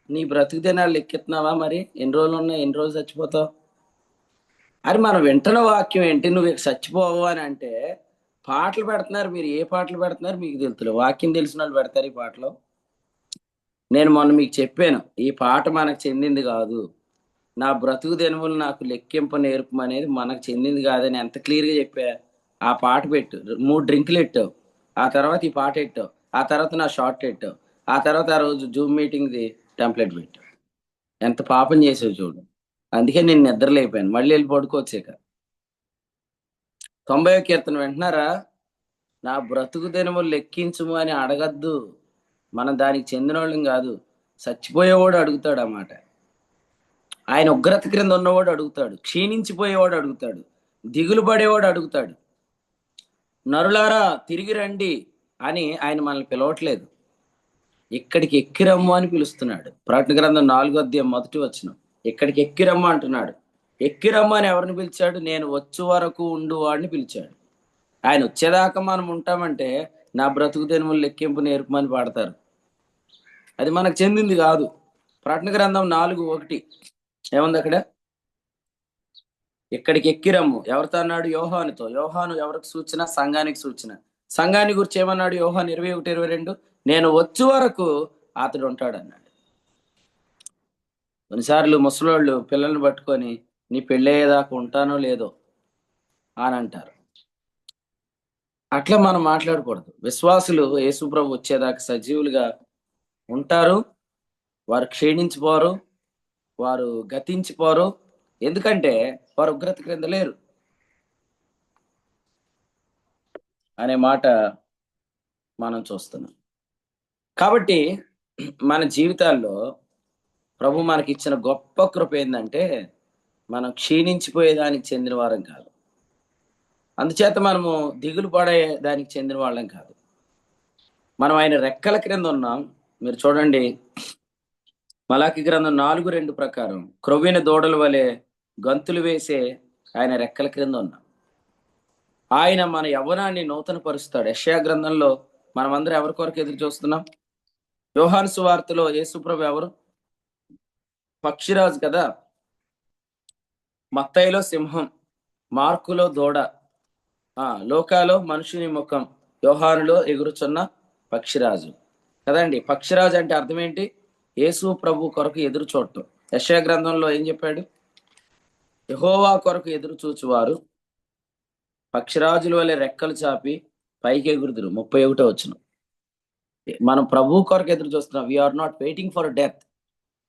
నీ బ్రతుకు దినాలు లెక్కెత్తున్నావా? మరి ఎన్ని రోజులు ఉన్నాయి, ఎన్ని రోజులు చచ్చిపోతావు? అరే మనం వింటున్న వాక్యం ఏంటి? నువ్వు ఇక చచ్చిపోవు అని అంటే పాటలు పెడుతున్నారు. మీరు ఏ పాటలు పెడుతున్నారు మీకు తెలుస్తుంది. వాక్యం తెలిసిన వాళ్ళు పెడతారు ఈ పాటలు. నేను మొన్న మీకు చెప్పాను, ఈ పాట మనకు చెందింది కాదు. నా బ్రతుకు దినములు నాకు లెక్కింపు నేర్పం అనేది మనకు చెందింది కాదని ఎంత క్లియర్గా చెప్పా. ఆ పాట పెట్టు, 3 డ్రింకులు ఎట్టావు, ఆ తర్వాత ఈ పాట ఎట్టావు, ఆ తర్వాత నా షార్ట్ ఎట్టావు, ఆ తర్వాత ఆ రోజు జూమ్ మీటింగ్ది టెంప్లెట్ పెట్టావు. ఎంత పాపం చేసావు చూడు. అందుకే నేను నిద్రలేపాను, మళ్ళీ వెళ్ళి పడుకోవచ్చాక. 90వ కీర్తన వింటున్నారా? నా బ్రతుకు దినములు లెక్కించుము అని అడగద్దు. మనం దానికి చెందిన వాళ్ళం కాదు. చచ్చిపోయేవాడు అడుగుతాడు అన్నమాట. ఆయన ఉగ్రత క్రింద ఉన్నవాడు అడుగుతాడు, క్షీణించిపోయేవాడు అడుగుతాడు, దిగులు పడేవాడు అడుగుతాడు. నరులారా తిరిగి రండి అని ఆయన మనల్ని పిలవట్లేదు, ఇక్కడికి ఎక్కిరమ్ము అని పిలుస్తున్నాడు. ప్రకటన గ్రంథం 4వ అధ్యాయం 1వ వచనం, ఇక్కడికి ఎక్కిరమ్ము అంటున్నాడు. ఎక్కిరమ్ము అని ఎవరిని పిలిచాడు? నేను వచ్చు వరకు ఉండు వాడిని పిలిచాడు. ఆయన వచ్చేదాకా మనం ఉంటామంటే నా బ్రతుకు దినములు లెక్కింపు నేర్పమని పాడతారు. అది మనకు చెందింది కాదు. ప్రకటన గ్రంథం 4:1 ఏముంది అక్కడ? ఇక్కడికి ఎక్కిరమ్ము ఎవరితో అన్నాడు? యోహానుతో. యోహాను ఎవరికి సూచన? సంఘానికి సూచన. సంఘాన్ని గురించి ఏమన్నాడు? యోహాను 21:22, నేను వచ్చు వరకు అతడు ఉంటాడు అన్నాడు. కొన్నిసార్లు ముసలోళ్ళు పిల్లల్ని పట్టుకొని నీ పెళ్ళయ్యేదాకా ఉంటానో లేదో అని అంటారు. అట్లా మనం మాట్లాడకూడదు. విశ్వాసులు యేసుప్రభు వచ్చేదాకా సజీవులుగా ఉంటారు. వారు క్షీణించిపోరు, వారు గతించిపోరు. ఎందుకంటే వారు ఉగ్రత క్రింద లేరు అనే మాట మనం చూస్తున్నాం. కాబట్టి మన జీవితాల్లో ప్రభు మనకి ఇచ్చిన గొప్ప కృప ఏంటంటే మనం క్షీణించిపోయేదానికి చెందిన వారం కాదు. అందుచేత మనము దిగులు పడే దానికి చెందిన వాళ్ళం కాదు. మనం ఆయన రెక్కల క్రింద ఉన్నాం. మీరు చూడండి, మలాకి గ్రంథం 4:2 ప్రకారం క్రొవ్విన దూడల వలె గంతులు వేసే ఆయన రెక్కల క్రింద ఉన్నాం. ఆయన మన యవ్వనాన్ని నూతన పరుస్తాడు. యెషయా గ్రంథంలో మనమందరం ఎవరి కొరకు ఎదురు చూస్తున్నాం? యోహాను సువార్తలో యేసుప్రభు ఎవరు? పక్షిరాజు కదా. మత్తయిలో సింహం, మార్కులో దూడ, లోకాలో మనుషుని ముఖం, యోహానులో ఎగురుచున్న పక్షిరాజు కదండి. పక్షిరాజు అంటే అర్థం ఏంటి? యేసు ప్రభు కొరకు ఎదురు చూడటం. యెషయా గ్రంథంలో ఏం చెప్పాడు? యెహోవా కొరకు ఎదురు చూచువారు పక్షిరాజుల వలె రెక్కలు చాపి పైకి ఎగురుదురు. 31వ వచనం. మనం ప్రభు కొరకు ఎదురు చూస్తున్నాం. We're not waiting for death,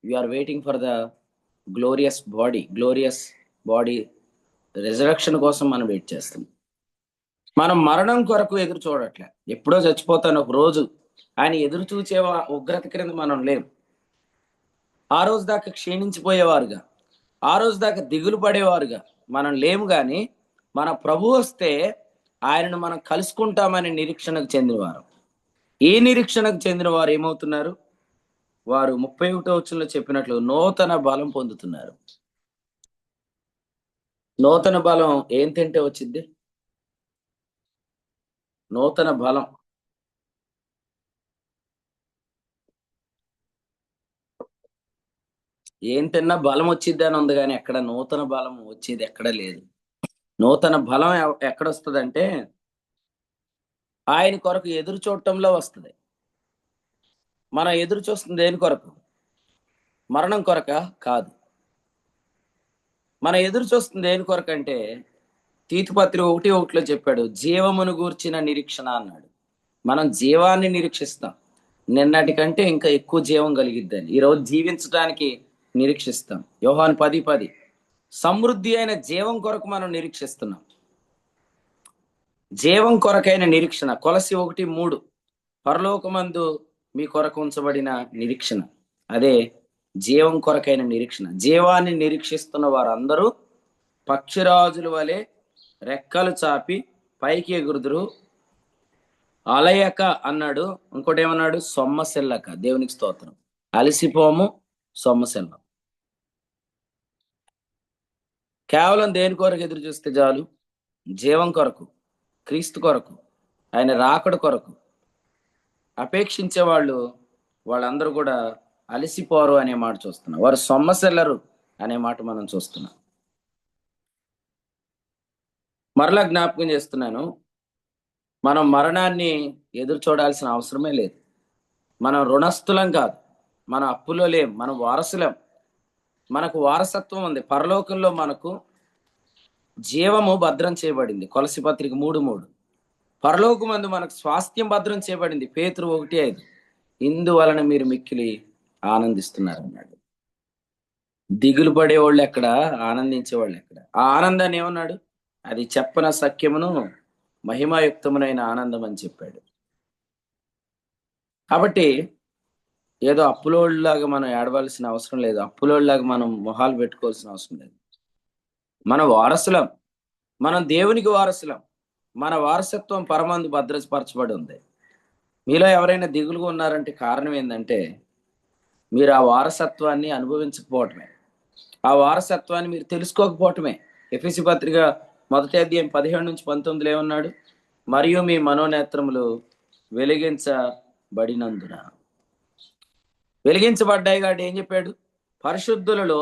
we're waiting for the glorious body resurrection కోసం మనం వెయిట్ చేస్తాం. మనం మరణం కొరకు ఎదురు చూడట్లే. ఎప్పుడో చచ్చిపోతాను ఒక రోజు ఆయన ఎదురు చూచే ఉగ్రత క్రింద మనం లేం. ఆ రోజు దాకా క్షీణించిపోయేవారుగా, ఆ రోజు దాకా దిగులు పడేవారుగా మనం లేము. కానీ మన ప్రభు వస్తే ఆయనను మనం కలుసుకుంటామనే నిరీక్షణకు చెందినవారు. ఏ నిరీక్షణకు చెందిన వారు ఏమవుతున్నారు? వారు 31వ వచనంలో చెప్పినట్లు నూతన బలం పొందుతున్నారు. నూతన బలం ఏం తింటే వచ్చింది? నూతన బలం ఏం తిన్నా బలం వచ్చిద్ది అని ఉంది, కానీ ఎక్కడ నూతన బలం వచ్చేది ఎక్కడ లేదు. నూతన బలం ఎక్కడ వస్తుందంటే ఆయన కొరకు ఎదురు చూడటంలో వస్తుంది. మనం ఎదురు చూస్తుంది దేని కొరకు? మరణం కొరక కాదు. మనం ఎదురు చూస్తుంది దేని కొరకు అంటే తీతుపత్రిక 1:1 చెప్పాడు, జీవమును గూర్చిన నిరీక్షణ అన్నాడు. మనం జీవాన్ని నిరీక్షిస్తాం. నిన్నటి కంటే ఇంకా ఎక్కువ జీవం కలిగిద్దని ఈరోజు జీవించడానికి నిరీక్షిస్తాం. యోహాను 10:10 సమృద్ధి అయిన జీవం కొరకు మనం నిరీక్షిస్తున్నాం. జీవం కొరకైన నిరీక్షణ. కొలసి 1:3 పరలోకమందు మీ కొరకు ఉంచబడిన నిరీక్షణ, అదే జీవం కొరకైన నిరీక్షణ. జీవాన్ని నిరీక్షిస్తున్న వారందరూ పక్షిరాజుల వలె రెక్కలు చాపి పైకి ఎగురుదురు. అలయక అన్నాడు. ఇంకోటి ఏమన్నాడు? సొమ్మసిల్లక. దేవునికి స్తోత్రం. అలసిపోము, సొమ్మసిల్లం. కేవలం దేని కొరకు ఎదురు చూస్తే చాలు? జీవం కొరకు, క్రీస్తు కొరకు. ఆయన రాకడ కొరకు అపేక్షించే వాళ్ళందరూ కూడా అలసిపోరు అనే మాట చూస్తున్నాం. వారు సొమ్మసిల్లరు అనే మాట మనం చూస్తున్నాం. మరలా జ్ఞాపకం చేస్తున్నాను, మనం మరణాన్ని ఎదురు చూడాల్సిన అవసరమే లేదు. మనం రుణస్థులం కాదు, మన అప్పులో లేం, మనం వారసులం. మనకు వారసత్వం ఉంది. పరలోకంలో మనకు జీవము భద్రం చేయబడింది. కొలసి పత్రిక 3:3. పరలోకమందు మనకు స్వాస్థ్యం భద్రం చేయబడింది. పేతురు 1:5. ఇందువలన మీరు మిక్కిలి ఆనందిస్తున్నారు అన్నాడు. దిగులు పడేవాళ్ళు ఎక్కడ, ఆనందించేవాళ్ళు ఎక్కడ? ఆ ఆనందాన్ని ఏమన్నాడు? అది చెప్పన సఖ్యమును మహిమాయుక్తమునైన ఆనందం అని చెప్పాడు. కాబట్టి ఏదో అప్పులోళ్ళలాగా మనం ఏడవలసిన అవసరం లేదు. అప్పులోళ్ళలాగా మనం మొహాలు పెట్టుకోవాల్సిన అవసరం లేదు. మన వారసులం, మనం దేవునికి వారసులం. మన వారసత్వం పరమందు భద్రపరచబడి ఉంది. మీలో ఎవరైనా దిగులుగా ఉన్నారంటే కారణం ఏంటంటే మీరు ఆ వారసత్వాన్ని అనుభవించకపోవటమే, ఆ వారసత్వాన్ని మీరు తెలుసుకోకపోవటమే. ఎఫెసీ పత్రిక 1:17-19 ఏమన్నాడు? మరియు మీ మనోనేత్రములు వెలిగించబడినందున. వెలిగించబడ్డాయి కాబట్టి ఏం చెప్పాడు? పరిశుద్ధులలో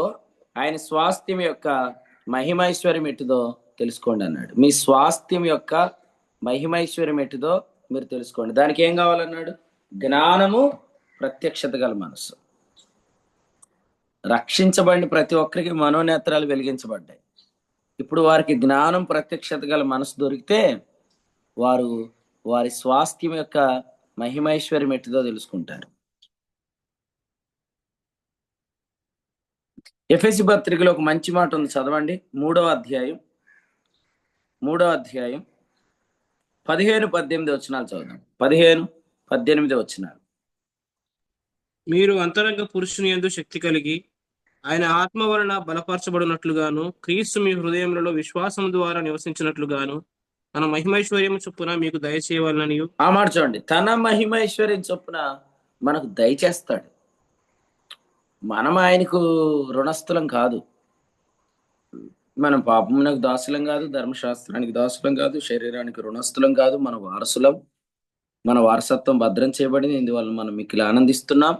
ఆయన స్వాస్థ్యం యొక్క మహిమైశ్వర్యం ఎట్టుదో తెలుసుకోండి అన్నాడు. మీ స్వాస్థ్యం యొక్క మహిమైశ్వర్యం ఎట్టుదో మీరు తెలుసుకోండి. దానికి ఏం కావాలన్నాడు? జ్ఞానము, ప్రత్యక్షత గల మనసు. రక్షించబడిన ప్రతి ఒక్కరికి మనోనేత్రాలు వెలిగించబడ్డాయి. ఇప్పుడు వారికి జ్ఞానం, ప్రత్యక్షత గల మనసు దొరికితే వారు వారి స్వాస్థ్యం యొక్క మహిమైశ్వర్యం ఎట్టుదో తెలుసుకుంటారు. ఎఫెసీ పత్రికలో ఒక మంచి మాట ఉంది, చదవండి. 3వ అధ్యాయం 15-18 వచనాలు చదువుదాం. 15-18 వచనాలు. మీరు అంతరంగ పురుషుని యందు శక్తి కలిగి ఆయన ఆత్మ వలన బలపరచబడినట్లుగాను క్రీస్తు మీ హృదయములలో విశ్వాసం ద్వారా నివసించినట్లుగాను తన మహిమైశ్వర్యం చొప్పున మీకు దయచేయవాలని. ఆ మాట చూడండి. తన మహిమైశ్వర్యం చొప్పున మనకు దయచేస్తాడు. మనం ఆయనకు రుణస్థులం కాదు. మనం పాపమునకు దాసులం కాదు, ధర్మశాస్త్రానికి దాసులం కాదు, శరీరానికి రుణస్థులం కాదు. మన వారసులం. మన వారసత్వం భద్రం చేయబడింది. ఇందువల్ల మనం మిక్కిలి ఆనందిస్తున్నాం.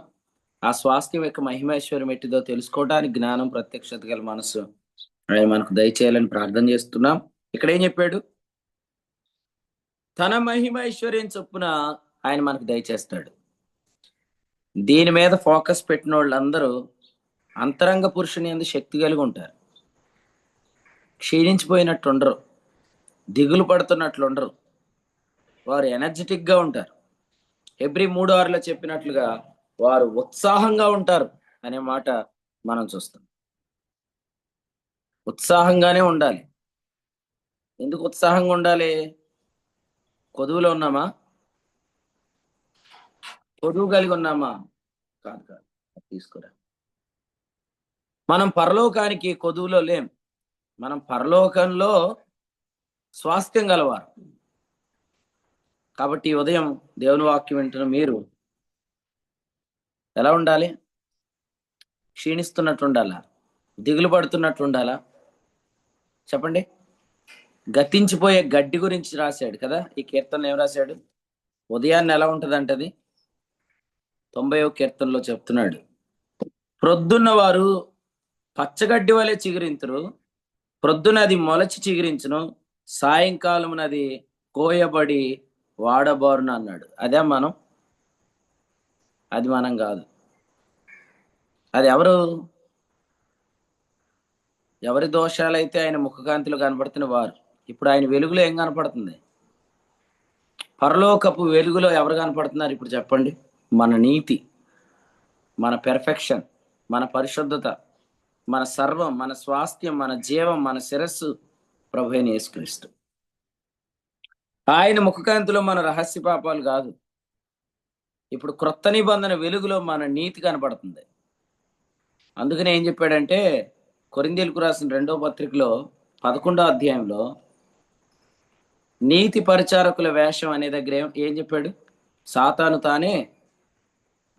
ఆ స్వాస్థ్యం యొక్క మహిమైశ్వర్యం ఎట్టిదో తెలుసుకోవడానికి జ్ఞానం, ప్రత్యక్షత గల మనసు ఆయన మనకు దయచేయాలని ప్రార్థన చేస్తున్నాం. ఇక్కడ ఏం చెప్పాడు? తన మహిమైశ్వర్యం చొప్పున ఆయన మనకు దయచేస్తాడు. దీని మీద ఫోకస్ పెట్టిన వాళ్ళందరూ అంతరంగ పురుషుని యందు శక్తి కలిగి ఉంటారు. క్షీణించిపోయినట్టు ఉండరు, దిగులు పడుతున్నట్లు ఉండరు. వారు ఎనర్జెటిక్ గా ఉంటారు. హెబ్రీ 3:6 చెప్పినట్లుగా వారు ఉత్సాహంగా ఉంటారు అనే మాట మనం చూస్తాం. ఉత్సాహంగానే ఉండాలి. ఎందుకు ఉత్సాహంగా ఉండాలి? కొదువులో ఉన్నామా? కొదువు కలిగి ఉన్నామా? కాదు కాదు, తీసుకురా. మనం పరలోకానికి కొదువులో లేం. మనం పరలోకంలో స్వాస్థ్యం గలవారు. కాబట్టి ఉదయం దేవుని వాక్యం వింటున్న మీరు ఎలా ఉండాలి? క్షీణిస్తున్నట్టు ఉండాలా? దిగులు పడుతున్నట్టు ఉండాలా? చెప్పండి. గతించిపోయే గడ్డి గురించి రాశాడు కదా ఈ కీర్తనలో. ఏం రాశాడు? ఉదయాన్ని ఎలా ఉంటదంటే అది 90వ కీర్తనలో చెప్తున్నాడు. ప్రొద్దున్న వారు పచ్చగడ్డి వలె చిగురింతురు, ప్రొద్దున అది మొలచి చిగురించును, సాయంకాలం అది కోయబడి వాడబారును అన్నాడు. అదే మనం? అది మనం కాదు. అది ఎవరి దోషాలైతే ఆయన ముఖకాంతిలో కనపడుతున్న వారు. ఇప్పుడు ఆయన వెలుగులో ఏం కనపడుతుంది? పరలోకపు వెలుగులో ఎవరు కనపడుతున్నారు ఇప్పుడు చెప్పండి? మన నీతి, మన పెర్ఫెక్షన్, మన పరిశుద్ధత, మన సర్వం, మన స్వాస్థ్యం, మన జీవం, మన శిరస్సు ప్రభువైన యేసుక్రీస్తు. ఆయన ముఖకాంతిలో మన రహస్య పాపాలు కాదు. ఇప్పుడు క్రొత్త నిబంధన వెలుగులో మన నీతి కనపడుతుంది. అందుకనే ఏం చెప్పాడంటే కొరింథీయులకు రాసిన 2వ పత్రికలో 11వ అధ్యాయంలో నీతి పరిచారకుల వేషం అనే దగ్గర ఏం చెప్పాడు? సాతాను తానే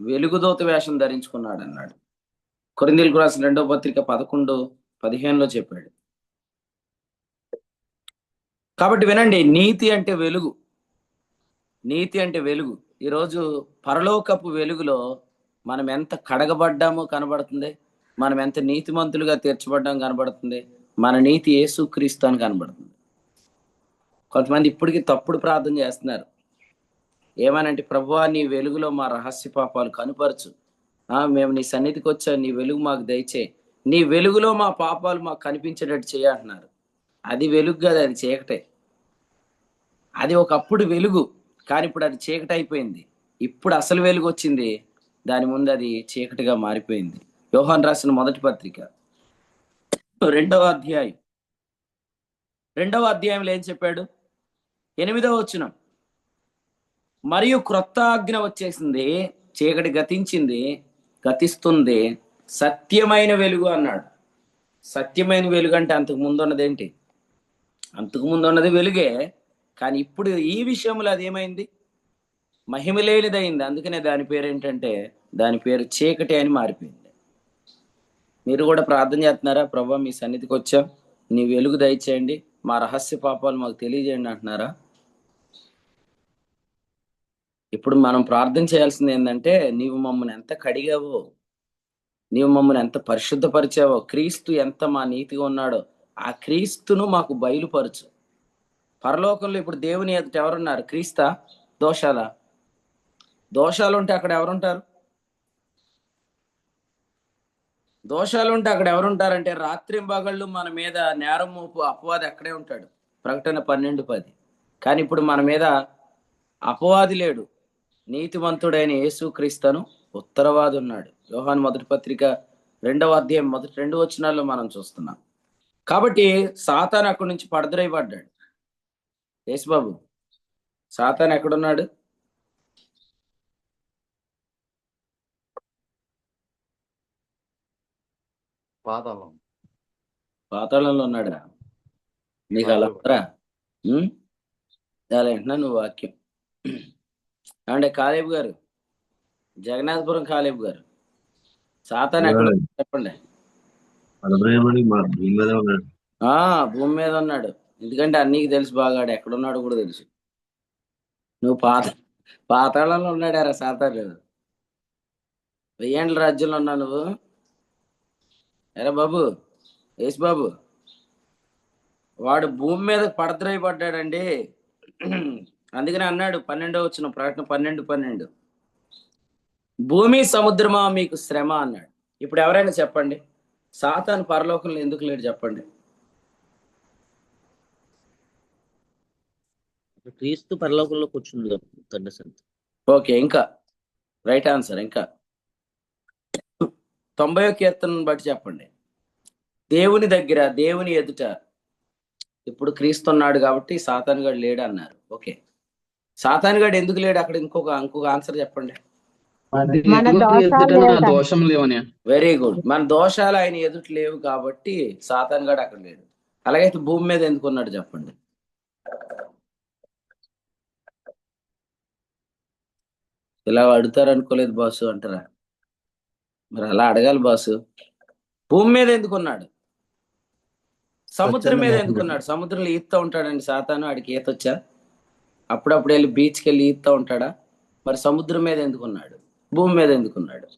వెలుగుదోత వేషం ధరించుకున్నాడు అన్నాడు. కొరింథీయులకు రాసిన 2వ పత్రిక 11:15 చెప్పాడు. కాబట్టి వినండి, నీతి అంటే వెలుగు. నీతి అంటే వెలుగు. ఈరోజు పరలోకపు వెలుగులో మనం ఎంత కడగబడ్డామో కనబడుతుంది, మనం ఎంత నీతిమంతులుగా తీర్చబడ్డాం కనబడుతుంది, మన నీతి యేసుక్రీస్తు అని కనబడుతుంది. కొంతమంది ఇప్పటికీ తప్పుడు ప్రార్థన చేస్తున్నారు. ఏమనంటే, ప్రభువా నీ వెలుగులో మా రహస్య పాపాలు కనుపరచు, మేము నీ సన్నిధికి వచ్చా, నీ వెలుగు మాకు దయచే, నీ వెలుగులో మా పాపాలు మాకు కనిపించేటట్టు చేయంటున్నారు. అది వెలుగు కదా, అది చీకటే. అది ఒకప్పుడు వెలుగు, కానీ ఇప్పుడు అది చీకటి అయిపోయింది. ఇప్పుడు అసలు వెలుగు వచ్చింది, దాని ముందు అది చీకటిగా మారిపోయింది. యోహాను రాసిన మొదటి పత్రిక 2వ అధ్యాయంలో ఏం చెప్పాడు? 8వ వచనం, మరియు క్రొత్త ఆజ్ఞ వచ్చేసింది, చీకటి గతించింది, గతిస్తుంది, సత్యమైన వెలుగు అన్నాడు. సత్యమైన వెలుగు అంటే అంతకు ముందు ఉన్నది ఏంటి? అంతకు ముందు ఉన్నది వెలుగే, కానీ ఇప్పుడు ఈ విషయంలో అది ఏమైంది? మహిమ లేనిదైంది. అందుకనే దాని పేరు ఏంటంటే, దాని పేరు చీకటి అని మారిపోయింది. మీరు కూడా ప్రార్థన చేస్తున్నారా? ప్రభువా మీ సన్నిధికి వచ్చాం, నీ వెలుగు దయచేయండి, మా రహస్య పాపాలు మాకు తెలియజేయండి అంటున్నారా? ఇప్పుడు మనం ప్రార్థన చేయాల్సింది ఏంటంటే, నీవు మమ్మల్ని ఎంత కడిగావో, నీవు మమ్మల్ని ఎంత పరిశుద్ధపరిచావో, క్రీస్తు ఎంత మా నీతిగా ఉన్నాడో ఆ క్రీస్తును మాకు బయలుపరచు. పరలోకంలో ఇప్పుడు దేవుని ఎదుట ఎవరున్నారు? క్రీస్తా? దోషాలా? దోషాలు ఉంటే అక్కడ ఎవరుంటారు? దోషాలు ఉంటే అక్కడ ఎవరుంటారంటే, రాత్రింబగళ్ళు మన మీద నేరం మోపు అపవాది అక్కడే ఉంటాడు. ప్రకటన 12:10. కానీ ఇప్పుడు మన మీద అపవాది లేడు, నీతివంతుడైన యేసుక్రీస్తును ఉత్తరవాది ఉన్నాడు. యోహాను మొదటి పత్రిక 2వ అధ్యాయం మొదటి 2 వచనాల్లో మనం చూస్తున్నాం. కాబట్టి సాతాను అక్కడి నుంచి పడద్రోయబడ్డాడు. యేసుబాబు, సాతాను ఎక్కడున్నాడు? పాతాళంలో ఉన్నాడా? నీకు అలా అలా వింటున్నా నువ్వు వాక్యం. అంటే కాలేబు గారు, జగన్నాథపురం కాలేబు గారు, సాతాను ఎక్కడ చెప్పండి? భూమి మీద ఉన్నాడు. ఎందుకంటే అన్నీకి తెలుసు, బాగాడు ఎక్కడున్నాడు కూడా తెలుసు. నువ్వు పాతాళంలో ఉన్నాడారా సాతాను? 1000 ఏండ్ల రాజ్యంలో ఉన్నావు నువ్వు. ఎరా బాబు, యేసు బాబు, వాడు భూమి మీద పడద్రోయబడ్డాడండి. అందుకనే అన్నాడు 12వ వచనం, ప్రకటన 12:12, భూమి సముద్రమా మీకు శ్రమ అన్నాడు. ఇప్పుడు ఎవరైనా చెప్పండి, సాతాను పరలోకంలో ఎందుకు లేడు చెప్పండి? క్రీస్తు పరలోకంలో కూర్చుంది తండ్రి సన్నిధి. ఓకే, ఇంకా రైట్ ఆన్సర్. ఇంకా 90వ కీర్తనను బట్టి చెప్పండి. దేవుని దగ్గర, దేవుని ఎదుట ఇప్పుడు క్రీస్తున్నాడు కాబట్టి సాతాను గడు లేడు అన్నారు. ఓకే, సాతాను గడు ఎందుకు లేడు అక్కడ? ఇంకొక ఆన్సర్ చెప్పండి. దోషం లేవని. Very good. మన దోషాలు ఆయన ఎదుట లేవు కాబట్టి సాతాను గడు అక్కడ లేడు. అలాగైతే భూమి మీద ఎందుకున్నాడు చెప్పండి? ఇలా అడుగుతారు అనుకోలేదు బాసు అంటారా? మరి అలా అడగాలి బాసు. భూమి మీద ఎందుకున్నాడు? సముద్రం మీద ఎందుకున్నాడు? సముద్రంలో ఈత్తా ఉంటాడండి సాతాను. ఆడికి ఈత వచ్చా? అప్పుడప్పుడు వెళ్ళి బీచ్కి వెళ్ళి ఈత్తా ఉంటాడా? మరి సముద్రం మీద ఎందుకున్నాడు? భూమి మీద ఎందుకున్నాడు?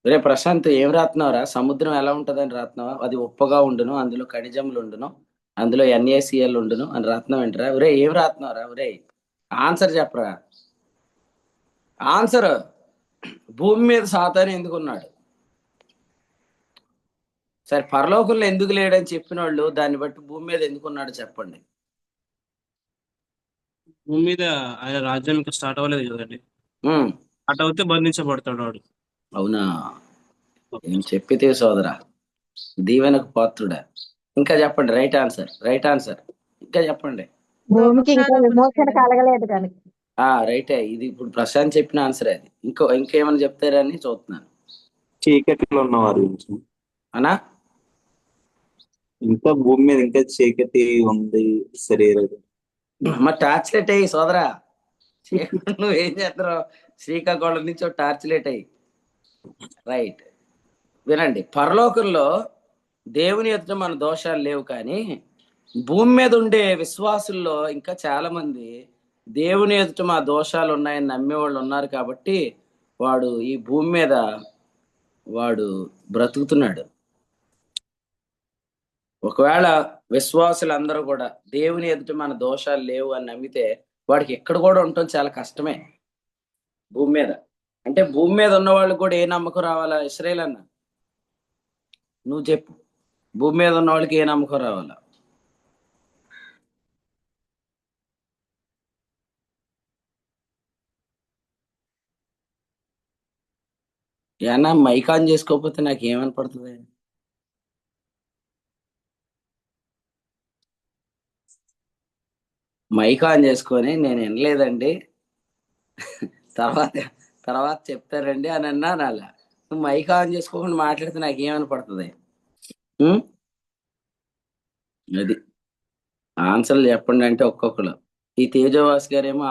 రే ప్రశాంత్, ఏం రాస్తున్నావురా? సముద్రం ఎలా ఉంటదని రాస్తున్నావా? అది ఉప్పగా ఉండును, అందులో ఖనిజములు ఉండును, అందులో NaCl ఉండును అని రాస్తున్నావు ఏంటరా? ఒరే ఏం రాస్తున్నావురా? ఒరే ఆన్సర్ చెప్పరా? ఆన్సర్. భూమి మీద సాతాను ఎందుకున్నాడు? సరే, పరలోకంలో ఎందుకు లేడని చెప్పిన వాళ్ళు దాన్ని బట్టి భూమి మీద ఎందుకున్నాడు చెప్పండి. భూమి మీద ఆయన రాజ్యం ఇంకా స్టార్ట్ అవ్వలేదు కదండి. స్టార్ట్ అవుతే బంధించబడతాడు వాడు. అవునా? ఏం చెప్పితే సోదరా, దీవెనకు పాత్రుడా. ఇంకా చెప్పండి. Right answer, right answer. ఇంకా చెప్పండి. భూమికి ఇంకా విమోచన కలగలేదు కనుక. రైటే. ఇది ఇప్పుడు ప్రశాంత్ చెప్పిన ఆన్సర్ అది. ఇంకేమైనా చెప్తారని చూస్తున్నాను. చీకటిలో ఉన్నవారు అనా? ఇంకా భూమి మీద ఇంకా చీకటి ఉంది శరీరం. మరి టార్చ్ లైట్ అయ్యి సోదరా, నువ్వు ఏం చేస్తున్నావు? శ్రీకాకుళం నుంచి ఒక టార్చ్ లైట్ అయ్యి. రైట్, వినండి. పరలోకంలో దేవుని ఎదుట మన దోషాలు లేవు, కానీ భూమి మీద ఉండే విశ్వాసుల్లో ఇంకా చాలా మంది దేవుని ఎదుట మా దోషాలు ఉన్నాయని నమ్మేవాళ్ళు ఉన్నారు కాబట్టి వాడు ఈ భూమి మీద వాడు బ్రతుకుతున్నాడు. ఒకవేళ విశ్వాసులందరూ కూడా దేవుని ఎదుట మన దోషాలు లేవు అని నమ్మితే వాడికి ఎక్కడ కూడా ఉండటం చాలా కష్టమే భూమి మీద. అంటే భూమి మీద ఉన్న వాళ్ళకి కూడా ఏ నమ్మకం రావాలా? ఇశ్రాయేల్ అన్న నువ్వు చెప్పు, భూమి మీద ఉన్న వాళ్ళకి ఏ నమ్మకం రావాలా? ఏమన్నా మైక్ ఆన్ చేసుకోకపోతే నాకు ఏమనపడుతుంది? మైక్ ఆన్ చేసుకొని నేను వినలేదండి తర్వాత తర్వాత చెప్తారండి అని అన్నాను. అలా నువ్వు మైక్ ఆన్ చేసుకోకుండా మాట్లాడితే నాకు ఏమనపడుతుంది? అది ఆన్సర్లు చెప్పండి అంటే ఒక్కొక్కరు. ఈ తేజవాస్ గారేమో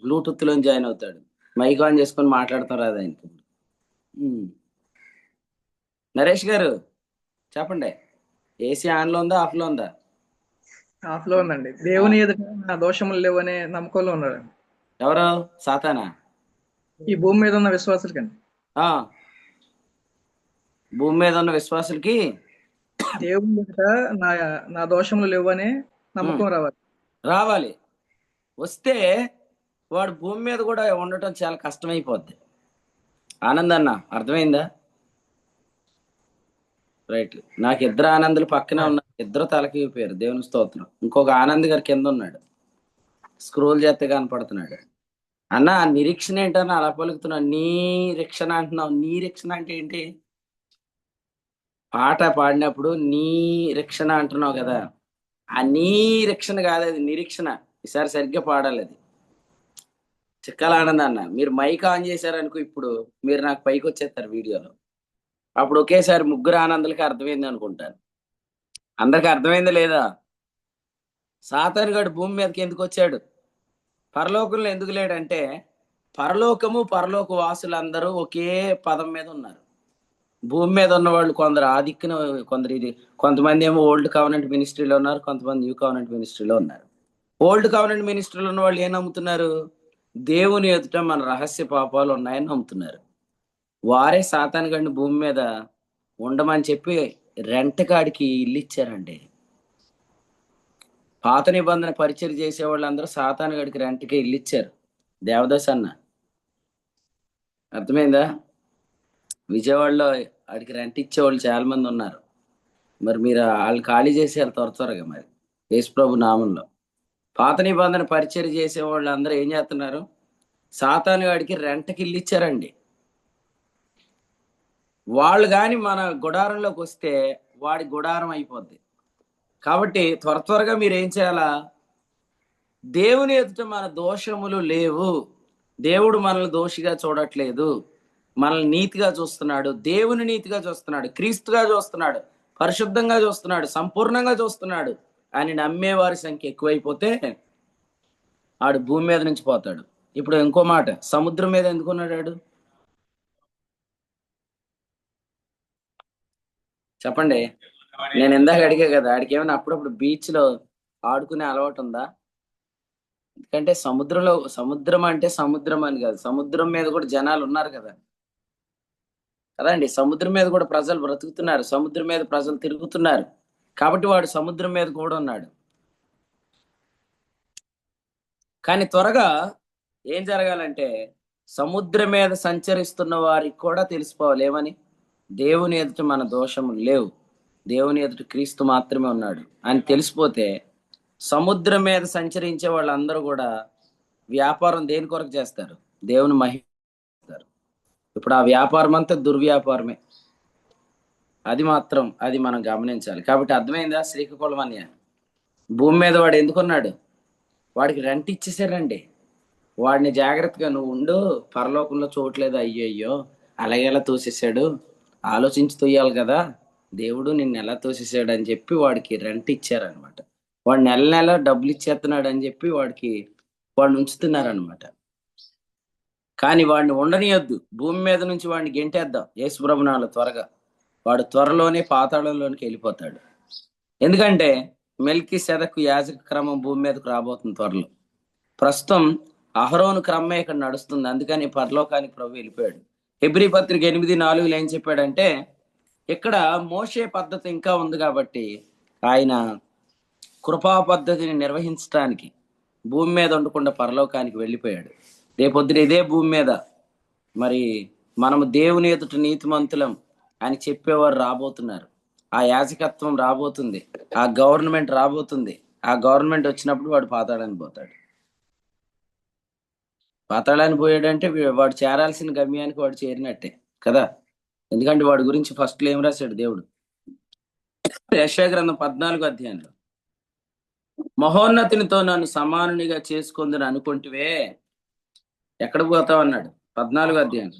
బ్లూటూత్ లో జాయిన్ అవుతాడు, మైక్ ఆన్ చేసుకొని మాట్లాడతారు అది ఆయనకి. నరేష్ గారు చెప్పండి, ఏసీ ఆన్ లో ఉందా ఆఫ్ లో ఉందా? ఆఫ్ లో ఉందండి. దేవుని ఎదుట నా దోషములు లేవనే నమ్మకంలో ఉన్నాడండి. ఎవరు? సాతానా? ఈ భూమి మీద ఉన్న విశ్వాసులకండి. భూమి మీద ఉన్న విశ్వాసులకి దేవుని ఎదుట నా దోషములు లేవనే నమ్మకం రావాలి. వస్తే వాడు భూమి మీద కూడా ఉండటం చాలా కష్టమైపోద్ది. ఆనందన్న అర్థమైందా? రైట్. నాకు ఇద్దరు ఆనందులు పక్కనే ఉన్నారు, ఇద్దరు తలకి పేరు దేవుని స్తోత్రం. ఇంకొక ఆనంద్ గారు కింద ఉన్నాడు, స్క్రోల్ చేస్తే కనపడుతున్నాడు. అన్న నిరీక్షణ ఏంటన్నా అలా పలుకుతున్నావు? నీ రక్షణ అంటున్నావు. నీ రక్షణ అంటే ఏంటి? పాట పాడినప్పుడు నీ రక్షణ అంటున్నావు కదా, ఆ నీ రక్షణ కాదు, అది నిరీక్షణ. ఈసారి సరిగ్గా పాడాలి అది. చిక్కల ఆనంద్ అన్న మీరు మైక్ ఆన్ చేశారనుకో, ఇప్పుడు మీరు నాకు పైకి వచ్చేస్తారు వీడియోలో. అప్పుడు ఒకేసారి ముగ్గురు ఆనందులకి అర్థమైంది అనుకుంటాను. అందరికి అర్థమైందా లేదా? సాతాను గాడు భూమి మీదకి ఎందుకు వచ్చాడు? పరలోకంలో ఎందుకు లేడంటే పరలోకము పరలోక వాసులందరూ ఒకే పదం మీద ఉన్నారు. భూమి మీద ఉన్న వాళ్ళు కొందరు ఆదిక్కున, కొందరు ఇది, కొంతమంది ఏమో ఓల్డ్ కవనెంట్ మినిస్ట్రీలో ఉన్నారు, కొంతమంది న్యూ కవనెంట్ మినిస్ట్రీలో ఉన్నారు. ఓల్డ్ కవనెంట్ మినిస్ట్రీలో ఉన్న వాళ్ళు ఏం నమ్ముతున్నారు? దేవుని ఎదుట మన రహస్య పాపాలు ఉన్నాయని నమ్ముతున్నారు. వారే సాతాను గడిని భూమి మీద ఉండమని చెప్పి రెంటకాడికి ఇల్లు ఇచ్చారండి. పాత నిబంధన పరిచయం చేసే వాళ్ళందరూ సాతాను గడికి రెంట్కి ఇల్లు ఇచ్చారు. దేవదాస్ అన్న అర్థమైందా? విజయవాడలో వాడికి రెంట్ ఇచ్చేవాళ్ళు చాలా మంది ఉన్నారు. మరి మీరు వాళ్ళు ఖాళీ చేసి త్వరగా మరి యేసుప్రభు నామంలో. పాత నిబంధన పరిచయం చేసే వాళ్ళు అందరూ ఏం చేస్తున్నారు? సాతాను గాడికి రెంట్కి ఇల్లు ఇచ్చారండి. వాళ్ళు కానీ మన గుడారంలోకి వస్తే వాడి గుడారం అయిపోద్ది. కాబట్టి త్వరగా మీరు ఏం చేయాలా? దేవుని ఎదుట మన దోషములు లేవు, దేవుడు మనల్ని దోషిగా చూడట్లేదు, మనల్ని నీతిగా చూస్తున్నాడు, దేవుని నీతిగా చూస్తున్నాడు, క్రీస్తుగా చూస్తున్నాడు, పరిశుద్ధంగా చూస్తున్నాడు, సంపూర్ణంగా చూస్తున్నాడు అని నమ్మేవారి సంఖ్య ఎక్కువైపోతే ఆడు భూమి మీద నుంచి పోతాడు. ఇప్పుడు ఇంకో మాట, సముద్రం మీద ఎందుకున్నాడు? చెప్పండి. నేను ఇందాక అడిగా కదా, ఆడికి ఏమైనా అప్పుడప్పుడు బీచ్ లో ఆడుకునే అలవాటు ఉందా? ఎందుకంటే సముద్రం అంటే సముద్రం అని కాదు, సముద్రం మీద కూడా జనాలు ఉన్నారు కదా కదండి. సముద్రం మీద కూడా ప్రజలు బ్రతుకుతున్నారు, సముద్రం మీద ప్రజలు తిరుగుతున్నారు. కాబట్టి వాడు సముద్రం మీద కూడా ఉన్నాడు. కానీ త్వరగా ఏం జరగాలంటే సముద్రం మీద సంచరిస్తున్న వారికి కూడా తెలిసిపోవాలి ఏమని? దేవుని ఎదుట మన దోషములు లేవు, దేవుని ఎదుట క్రీస్తు మాత్రమే ఉన్నాడు అని తెలిసిపోతే సముద్రం మీద సంచరించే వాళ్ళందరూ కూడా వ్యాపారం దేని కొరకు చేస్తారు? దేవుని మహిస్తారు. ఇప్పుడు ఆ వ్యాపారం అంతా దుర్వ్యాపారమే. అది మనం గమనించాలి. కాబట్టి అర్థమైందా? శ్రీకాకుళం అన్య భూమి మీద వాడు ఎందుకున్నాడు? వాడికి రెంట్ ఇచ్చేసారండి. వాడిని జాగ్రత్తగా నువ్వు ఉండు, పరలోకంలో చూడలేదు, అయ్యో అలాగేలా తోసేసాడు, ఆలోచించి తోయాలి కదా, దేవుడు నిన్ను ఎలా తోసేసాడు అని చెప్పి వాడికి రెంట్ ఇచ్చారనమాట. వాడు నెల డబ్బులు ఇచ్చేస్తున్నాడు అని చెప్పి వాడిని ఉంచుతున్నారనమాట. కానీ వాడిని ఉండనియొద్దు, భూమి మీద నుంచి వాడిని గెంటేద్దాం యేసుప్రభునామములో. త్వరలోనే పాతాళంలోనికి వెళ్ళిపోతాడు. ఎందుకంటే మెల్కీసెదెకు యాజక క్రమం భూమి మీదకు రాబోతుంది త్వరలో. ప్రస్తుతం అహరోను క్రమమే ఇక్కడ నడుస్తుంది. అందుకని పరలోకానికి ప్రభు వెళ్ళిపోయాడు. హెబ్రీ పత్రిక 8:4 ఏం చెప్పాడంటే, ఇక్కడ మోషే పద్ధతి ఇంకా ఉంది కాబట్టి ఆయన కృపా పద్ధతిని నిర్వహించడానికి భూమి మీద ఉండకుండా పరలోకానికి వెళ్ళిపోయాడు. రేపొద్దున ఇదే భూమి మీద మరి మనము దేవుని ఎదుట నీతిమంతులం అని చెప్పేవారు రాబోతున్నారు. ఆ యాజకత్వం రాబోతుంది, ఆ గవర్నమెంట్ రాబోతుంది. ఆ గవర్నమెంట్ వచ్చినప్పుడు వాడు పాతాళానికి పోతాడు. పాతాళానికి పోయాడంటే వాడు చేరాల్సిన గమ్యానికి వాడు చేరినట్టే కదా. ఎందుకంటే వాడి గురించి ఫస్ట్ ఏం రాశాడు దేవుడు? యెషయా గ్రంథం 14వ అధ్యాయంలో, మహోన్నతినితో నన్ను సమానునిగా చేసుకుందని అనుకుంటువే ఎక్కడ పోతావు అన్నాడు. 14వ అధ్యాయం,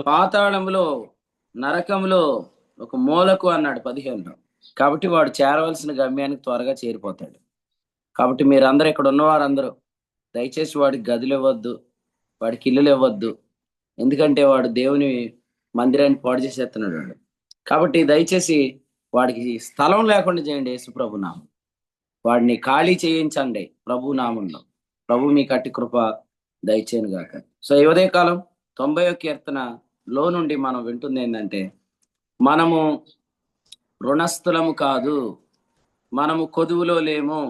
పాతాళంలో నరకంలో ఒక మూలకు అన్నాడు 15లో. కాబట్టి వాడు చేరవలసిన గమ్యానికి త్వరగా చేరిపోతాడు. కాబట్టి మీరందరూ ఇక్కడ ఉన్నవారందరూ దయచేసి వాడికి గదులు ఇవ్వద్దు, వాడికి ఇల్లులు ఇవ్వద్దు. ఎందుకంటే వాడు దేవుని మందిరాన్ని పాడు చేసేస్తున్నాడు వాడు. కాబట్టి దయచేసి వాడికి స్థలం లేకుండా చేయండి యేసు ప్రభు నామం. వాడిని ఖాళీ చేయించండి ప్రభు నామంలో. ప్రభు మీ కట్టి కృప దయచేయను గాక. సో ఈ ఉదయకాలం 90వ కీర్తనలో నుండి మనం వింటుంది ఏంటంటే, మనము రుణస్థులము కాదు, మనము కొదువులో లేము,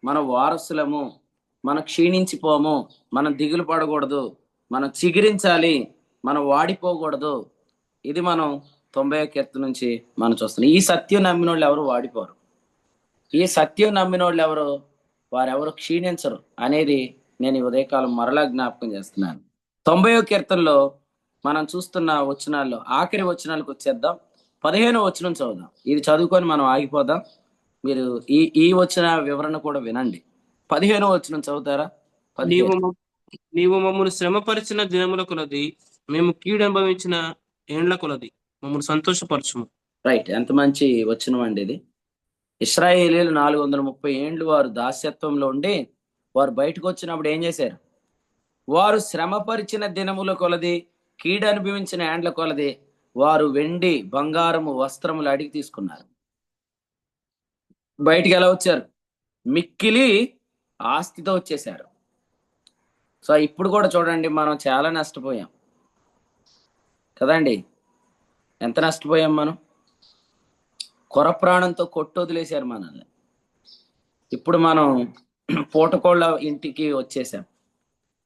మన వారసులము, మనం క్షీణించిపోము, మనం దిగులు పడకూడదు, మనం చిగిరించాలి, మనం వాడిపోకూడదు. ఇది మనం 90వ కీర్తన నుంచి మనం చూస్తున్నాం. ఈ సత్యం నమ్మిన వాళ్ళు ఎవరు వాడిపోరు, ఈ సత్యం నమ్మిన వాళ్ళు ఎవరు వారెవరు క్షీణించరు అనేది నేను ఈ ఉదయకాలం మరలా జ్ఞాపకం చేస్తున్నాను. 90వ కీర్తనలో మనం చూస్తున్న వచనాల్లో ఆఖరి వచనాలకు వచ్చేద్దాం. 15వ వచనం చదువుదాం. ఇది చదువుకొని మనం ఆగిపోదాం. మీరు ఈ వచన వివరణ కూడా వినండి. 15వ వచనం చదువుతారా? నీవు మమ్మల్ని శ్రమపరిచిన దినముల కొలది, మేము కీడు అనుభవించిన ఏండ్ల కొలది మమ్మల్ని సంతోషపరచుము. రైట్, ఎంత మంచి వచనం అండి ఇది. ఇశ్రాయేలీయులు 430 ఏండ్లు వారు దాస్యత్వంలో ఉండి వారు బయటకు వచ్చినప్పుడు ఏం చేశారు? వారు శ్రమపరిచిన దినముల కొలది, కీడు అనుభవించిన ఏండ్ల కొలది వారు వెండి బంగారము వస్త్రములు అడిగి తీసుకున్నారు. బయటికి ఎలా వచ్చారు? మిక్కిలి ఆస్తితో వచ్చేసారు. సో ఇప్పుడు కూడా చూడండి, మనం చాలా నష్టపోయాం కదండి. ఎంత నష్టపోయాం మనం? కొర ప్రాణంతో కొట్టొదిలేశారు మనల్ని. ఇప్పుడు మనం పూటకోళ్ళ ఇంటికి వచ్చేసాం.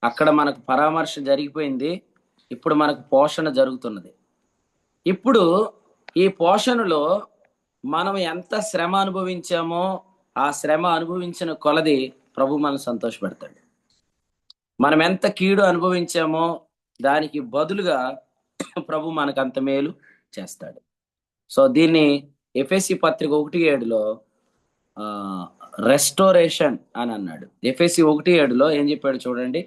అక్కడ మనకు పరామర్శ జరిగిపోయింది, ఇప్పుడు మనకు పోషణ జరుగుతున్నది. ఇప్పుడు ఈ పోషణలో మనం ఎంత శ్రమ అనుభవించామో ఆ శ్రమ అనుభవించిన కొలది ప్రభు మనం సంతోషపెడతాడు. మనం ఎంత కీడు అనుభవించామో దానికి బదులుగా ప్రభు మనకు అంత మేలు చేస్తాడు. సో దీన్ని ఎఫెసీ పత్రిక 1:7లో రెస్టోరేషన్ అని అన్నాడు. ఎఫెసీ 1:7లో ఏం చెప్పాడు చూడండి.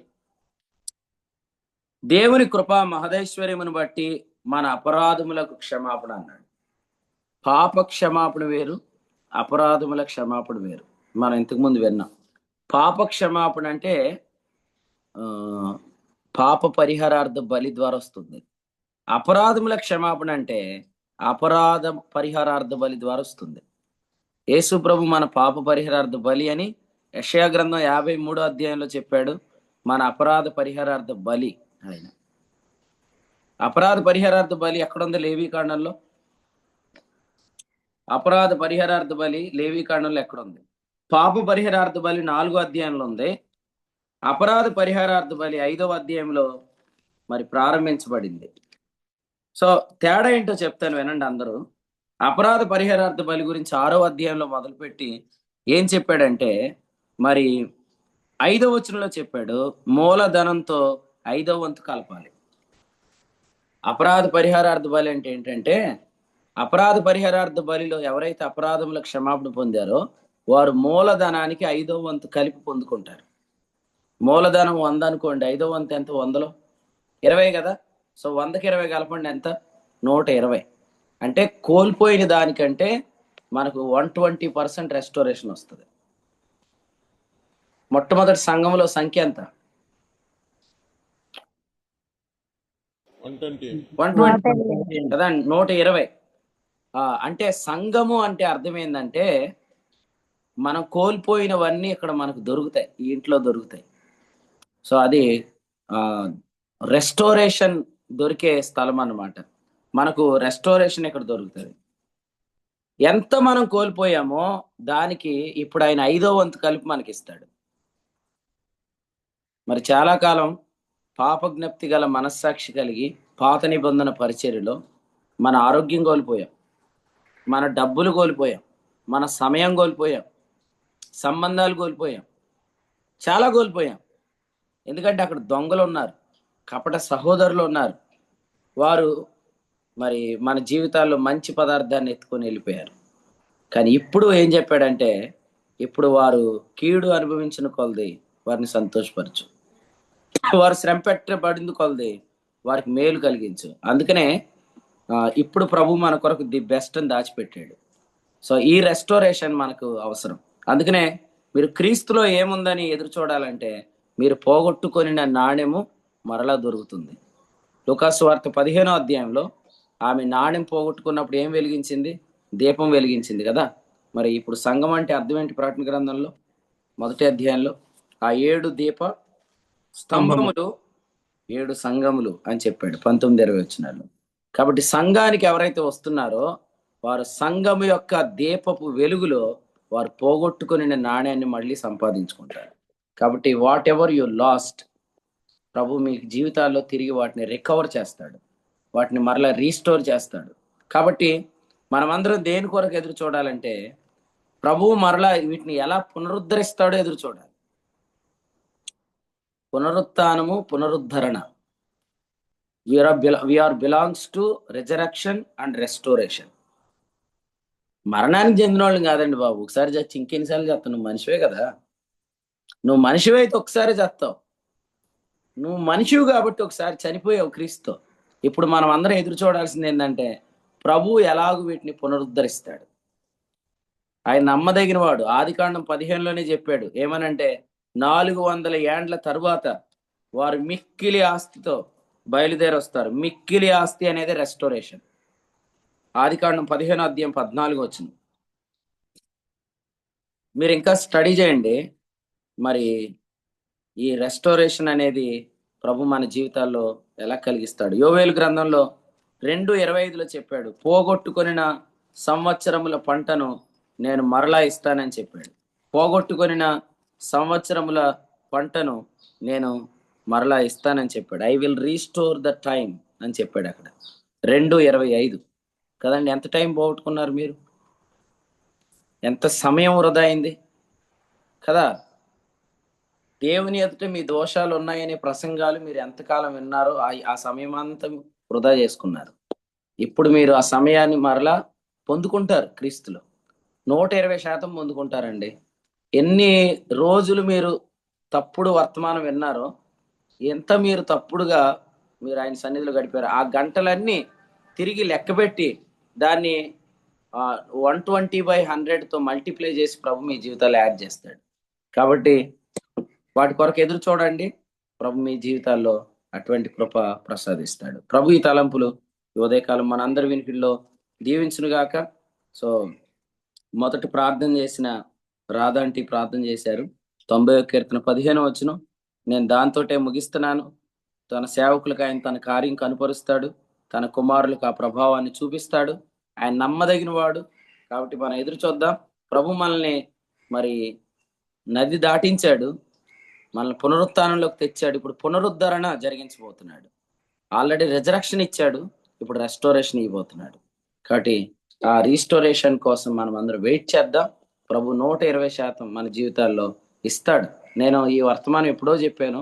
దేవుని కృపా మహదైశ్వర్యమును బట్టి మన అపరాధములకు క్షమాపణ అన్నాడు. పాప క్షమాపణ వేరు, అపరాధముల క్షమాపణ వేరు. మనం ఇంతకుముందు విన్నాం. పాప క్షమాపణ అంటే పాప పరిహారార్థ బలి ద్వారా వస్తుంది. అపరాధముల క్షమాపణ అంటే అపరాధ పరిహారార్థ బలి ద్వారా వస్తుంది. యేసు ప్రభు మన పాప పరిహారార్థ బలి అని యెషయా గ్రంథం 53వ అధ్యాయంలో చెప్పాడు. మన అపరాధ పరిహారార్థ బలి ఆయన. అపరాధ పరిహారార్థ బలి ఎక్కడుంది? లేవీకాండంలో. అపరాధ పరిహారార్థ బలి లేవీకాండంలో ఎక్కడుంది? పాప పరిహారార్థ బలి 4వ అధ్యాయంలో ఉంది. అపరాధ పరిహారార్థ బలి 5వ అధ్యాయంలో మరి ప్రారంభించబడింది. సో తేడా ఏంటో చెప్తాను వినండి అందరూ. అపరాధ పరిహారార్థ బలి గురించి 6వ అధ్యాయంలో మొదలుపెట్టి ఏం చెప్పాడంటే, మరి 5వ వచనంలో చెప్పాడు, మూలధనంతో 5వ వంతు కలపాలి. అపరాధ పరిహారార్థ బలి అంటే ఏంటంటే, అపరాధ పరిహారార్థ బలిలో ఎవరైతే అపరాధముల క్షమాపణ పొందారో వారు మూలధనానికి 5వ వంతు కలిపి పొందుకుంటారు. మూలధనం 100 అనుకోండి, 5వ వంతు ఎంత? 100లో 20 కదా. సో 100కి 20 కలపండి ఎంత? 120. అంటే కోల్పోయిన దానికంటే మనకు 120% రెస్టోరేషన్ వస్తుంది. మొట్టమొదటి సంఘంలో సంఖ్య ఎంత? 120 కదా, 120. అంటే సంఘము అంటే అర్థం ఏంటంటే మనం కోల్పోయినవన్నీ ఇక్కడ మనకు దొరుకుతాయి, ఈ ఇంట్లో దొరుకుతాయి. సో అది రెస్టోరేషన్ దొరికే స్థలం అన్నమాట. మనకు రెస్టోరేషన్ ఇక్కడ దొరుకుతుంది. ఎంత మనం కోల్పోయామో దానికి ఇప్పుడు ఆయన 5వ వంతు కలిపి మనకి ఇస్తాడు. మరి చాలా కాలం పాపజ్ఞప్తి గల మనస్సాక్షి కలిగి పాత నిబంధన పరిచర్యలో మన ఆరోగ్యం కోల్పోయాం, మన డబ్బులు కోల్పోయాం, మన సమయం కోల్పోయాం, సంబంధాలు కోల్పోయాం, చాలా కోల్పోయాం. ఎందుకంటే అక్కడ దొంగలు ఉన్నారు, కపట సహోదరులు ఉన్నారు. వారు మరి మన జీవితాల్లో మంచి పదార్థాన్ని ఎత్తుకొని వెళ్ళిపోయారు. కానీ ఇప్పుడు ఏం చెప్పాడంటే, ఇప్పుడు వారు కీడు అనుభవించిన కొలది వారిని సంతోషపరచు, వారు శ్రమ పెట్టబడింది కొలది వారికి మేలు కలిగించు. అందుకనే ఇప్పుడు ప్రభు మన కొరకు ది బెస్ట్ అని దాచిపెట్టాడు. సో ఈ రెస్టోరేషన్ మనకు అవసరం. అందుకనే మీరు క్రీస్తులో ఏముందని ఎదురు చూడాలంటే, మీరు పోగొట్టుకొని నాణ్యము మరలా దొరుకుతుంది. లూకాసు వార్త 15వ అధ్యాయంలో ఆమె నాణ్యం పోగొట్టుకున్నప్పుడు ఏం వెలిగించింది? దీపం వెలిగించింది కదా. మరి ఇప్పుడు సంఘం అంటే అర్థం ఏంటి? ప్రకటన గ్రంథంలో 1వ అధ్యాయంలో ఆ 7 దీప స్తంభములు 7 సంఘములు అని చెప్పాడు 19-20 వచనాల్లో. కాబట్టి సంఘానికి ఎవరైతే వస్తున్నారో వారు సంఘము యొక్క దీపపు వెలుగులో వారు పోగొట్టుకుని నాణ్యాన్ని మళ్ళీ సంపాదించుకుంటారు. కాబట్టి వాట్ ఎవర్ యు లాస్ట్, ప్రభు మీ జీవితాల్లో తిరిగి వాటిని రికవర్ చేస్తాడు, వాటిని మరలా రీస్టోర్ చేస్తాడు. కాబట్టి మనమందరం దేని కొరకు ఎదురు చూడాలంటే, ప్రభువు మరలా వీటిని ఎలా పునరుద్ధరిస్తాడో ఎదురు చూడాలి. పునరుత్థానము, పునరుద్ధరణ. We're belongs to resurrection and restoration. మరణానికి చెందిన వాళ్ళని కాదండి బాబు. ఒకసారి చచ్చి ఇంకెన్నిసార్లు చేస్తావు? నువ్వు మనిషివే కదా. నువ్వు మనిషివి అయితే ఒకసారి చేస్తావు. నువ్వు మనిషివి కాబట్టి ఒకసారి చనిపోయావు క్రీస్తు. ఇప్పుడు మనం అందరం ఎదురు చూడాల్సింది ఏంటంటే, ప్రభు ఎలాగూ వీటిని పునరుద్ధరిస్తాడు. ఆయన నమ్మదగిన వాడు. ఆదికాండం 15లోనే చెప్పాడు. ఏమనంటే, 400 ఏండ్ల తరువాత వారు మిక్కిలి ఆస్తితో బయలుదేరి వస్తారు. మిక్కిలి ఆస్తి అనేది రెస్టోరేషన్. ఆదికాండం 15వ అధ్యాయం 14 వచ్చింది. మీరు ఇంకా స్టడీ చేయండి. మరి ఈ రెస్టోరేషన్ అనేది ప్రభు మన జీవితాల్లో ఎలా కలిగిస్తాడు. యోవేలు గ్రంథంలో 2:25లో చెప్పాడు, పోగొట్టుకొనిన సంవత్సరముల పంటను నేను మరలా ఇస్తానని చెప్పాడు. పోగొట్టుకొనిన సంవత్సరముల పంటను నేను మరలా ఇస్తానని చెప్పాడు. I will restore the time అని చెప్పాడు అక్కడ. 2:25 కదండి. ఎంత టైం పోగొట్టుకున్నారు మీరు? ఎంత సమయం వృధా అయింది కదా. దేవుని ఎదుట మీ దోషాలు ఉన్నాయనే ప్రసంగాలు మీరు ఎంతకాలం విన్నారో ఆ సమయం అంతా వృధా చేసుకున్నారు. ఇప్పుడు మీరు ఆ సమయాన్ని మరలా పొందుకుంటారు క్రీస్తులో. 120% పొందుకుంటారండి. ఎన్ని రోజులు మీరు తప్పుడు వర్తమానం విన్నారో, ఎంత మీరు తప్పుడుగా మీరు ఆయన సన్నిధిలో గడిపారు, ఆ గంటలన్నీ తిరిగి లెక్కబెట్టి దాన్ని 120/100తో మల్టిప్లై చేసి ప్రభు మీ జీవితాలు యాడ్ చేస్తాడు. కాబట్టి వాటి కొరకు ఎదురు చూడండి. ప్రభు మీ జీవితాల్లో అటువంటి కృప ప్రసాదిస్తాడు. ప్రభు ఈ తలంపులు ఉదయకాలం మనందరి వినికిల్లో దీవించును గాక. సో మొదటి ప్రార్థన చేసిన రాధాంటి ప్రార్థన చేశారు. 90వ కీర్తన 15వ వచనం. నేను దాంతోటే ముగిస్తున్నాను. తన సేవకులకు ఆయన తన కార్యం కనుపరుస్తాడు, తన కుమారులకు ఆ ప్రభావాన్ని చూపిస్తాడు. ఆయన నమ్మదగిన వాడు. కాబట్టి మనం ఎదురు చూద్దాం. ప్రభు మనల్ని మరి నది దాటించాడు, మనల్ని పునరుత్థానంలోకి తెచ్చాడు. ఇప్పుడు పునరుద్ధరణ జరిగించబోతున్నాడు. ఆల్రెడీ రెజరక్షన్ ఇచ్చాడు, ఇప్పుడు రెస్టోరేషన్ ఇవ్వబోతున్నాడు. కాబట్టి ఆ రీస్టోరేషన్ కోసం మనం అందరం వెయిట్ చేద్దాం. ప్రభు 120% మన జీవితాల్లో ఇస్తాడు. నేను ఈ వర్తమానం ఎప్పుడో చెప్పాను,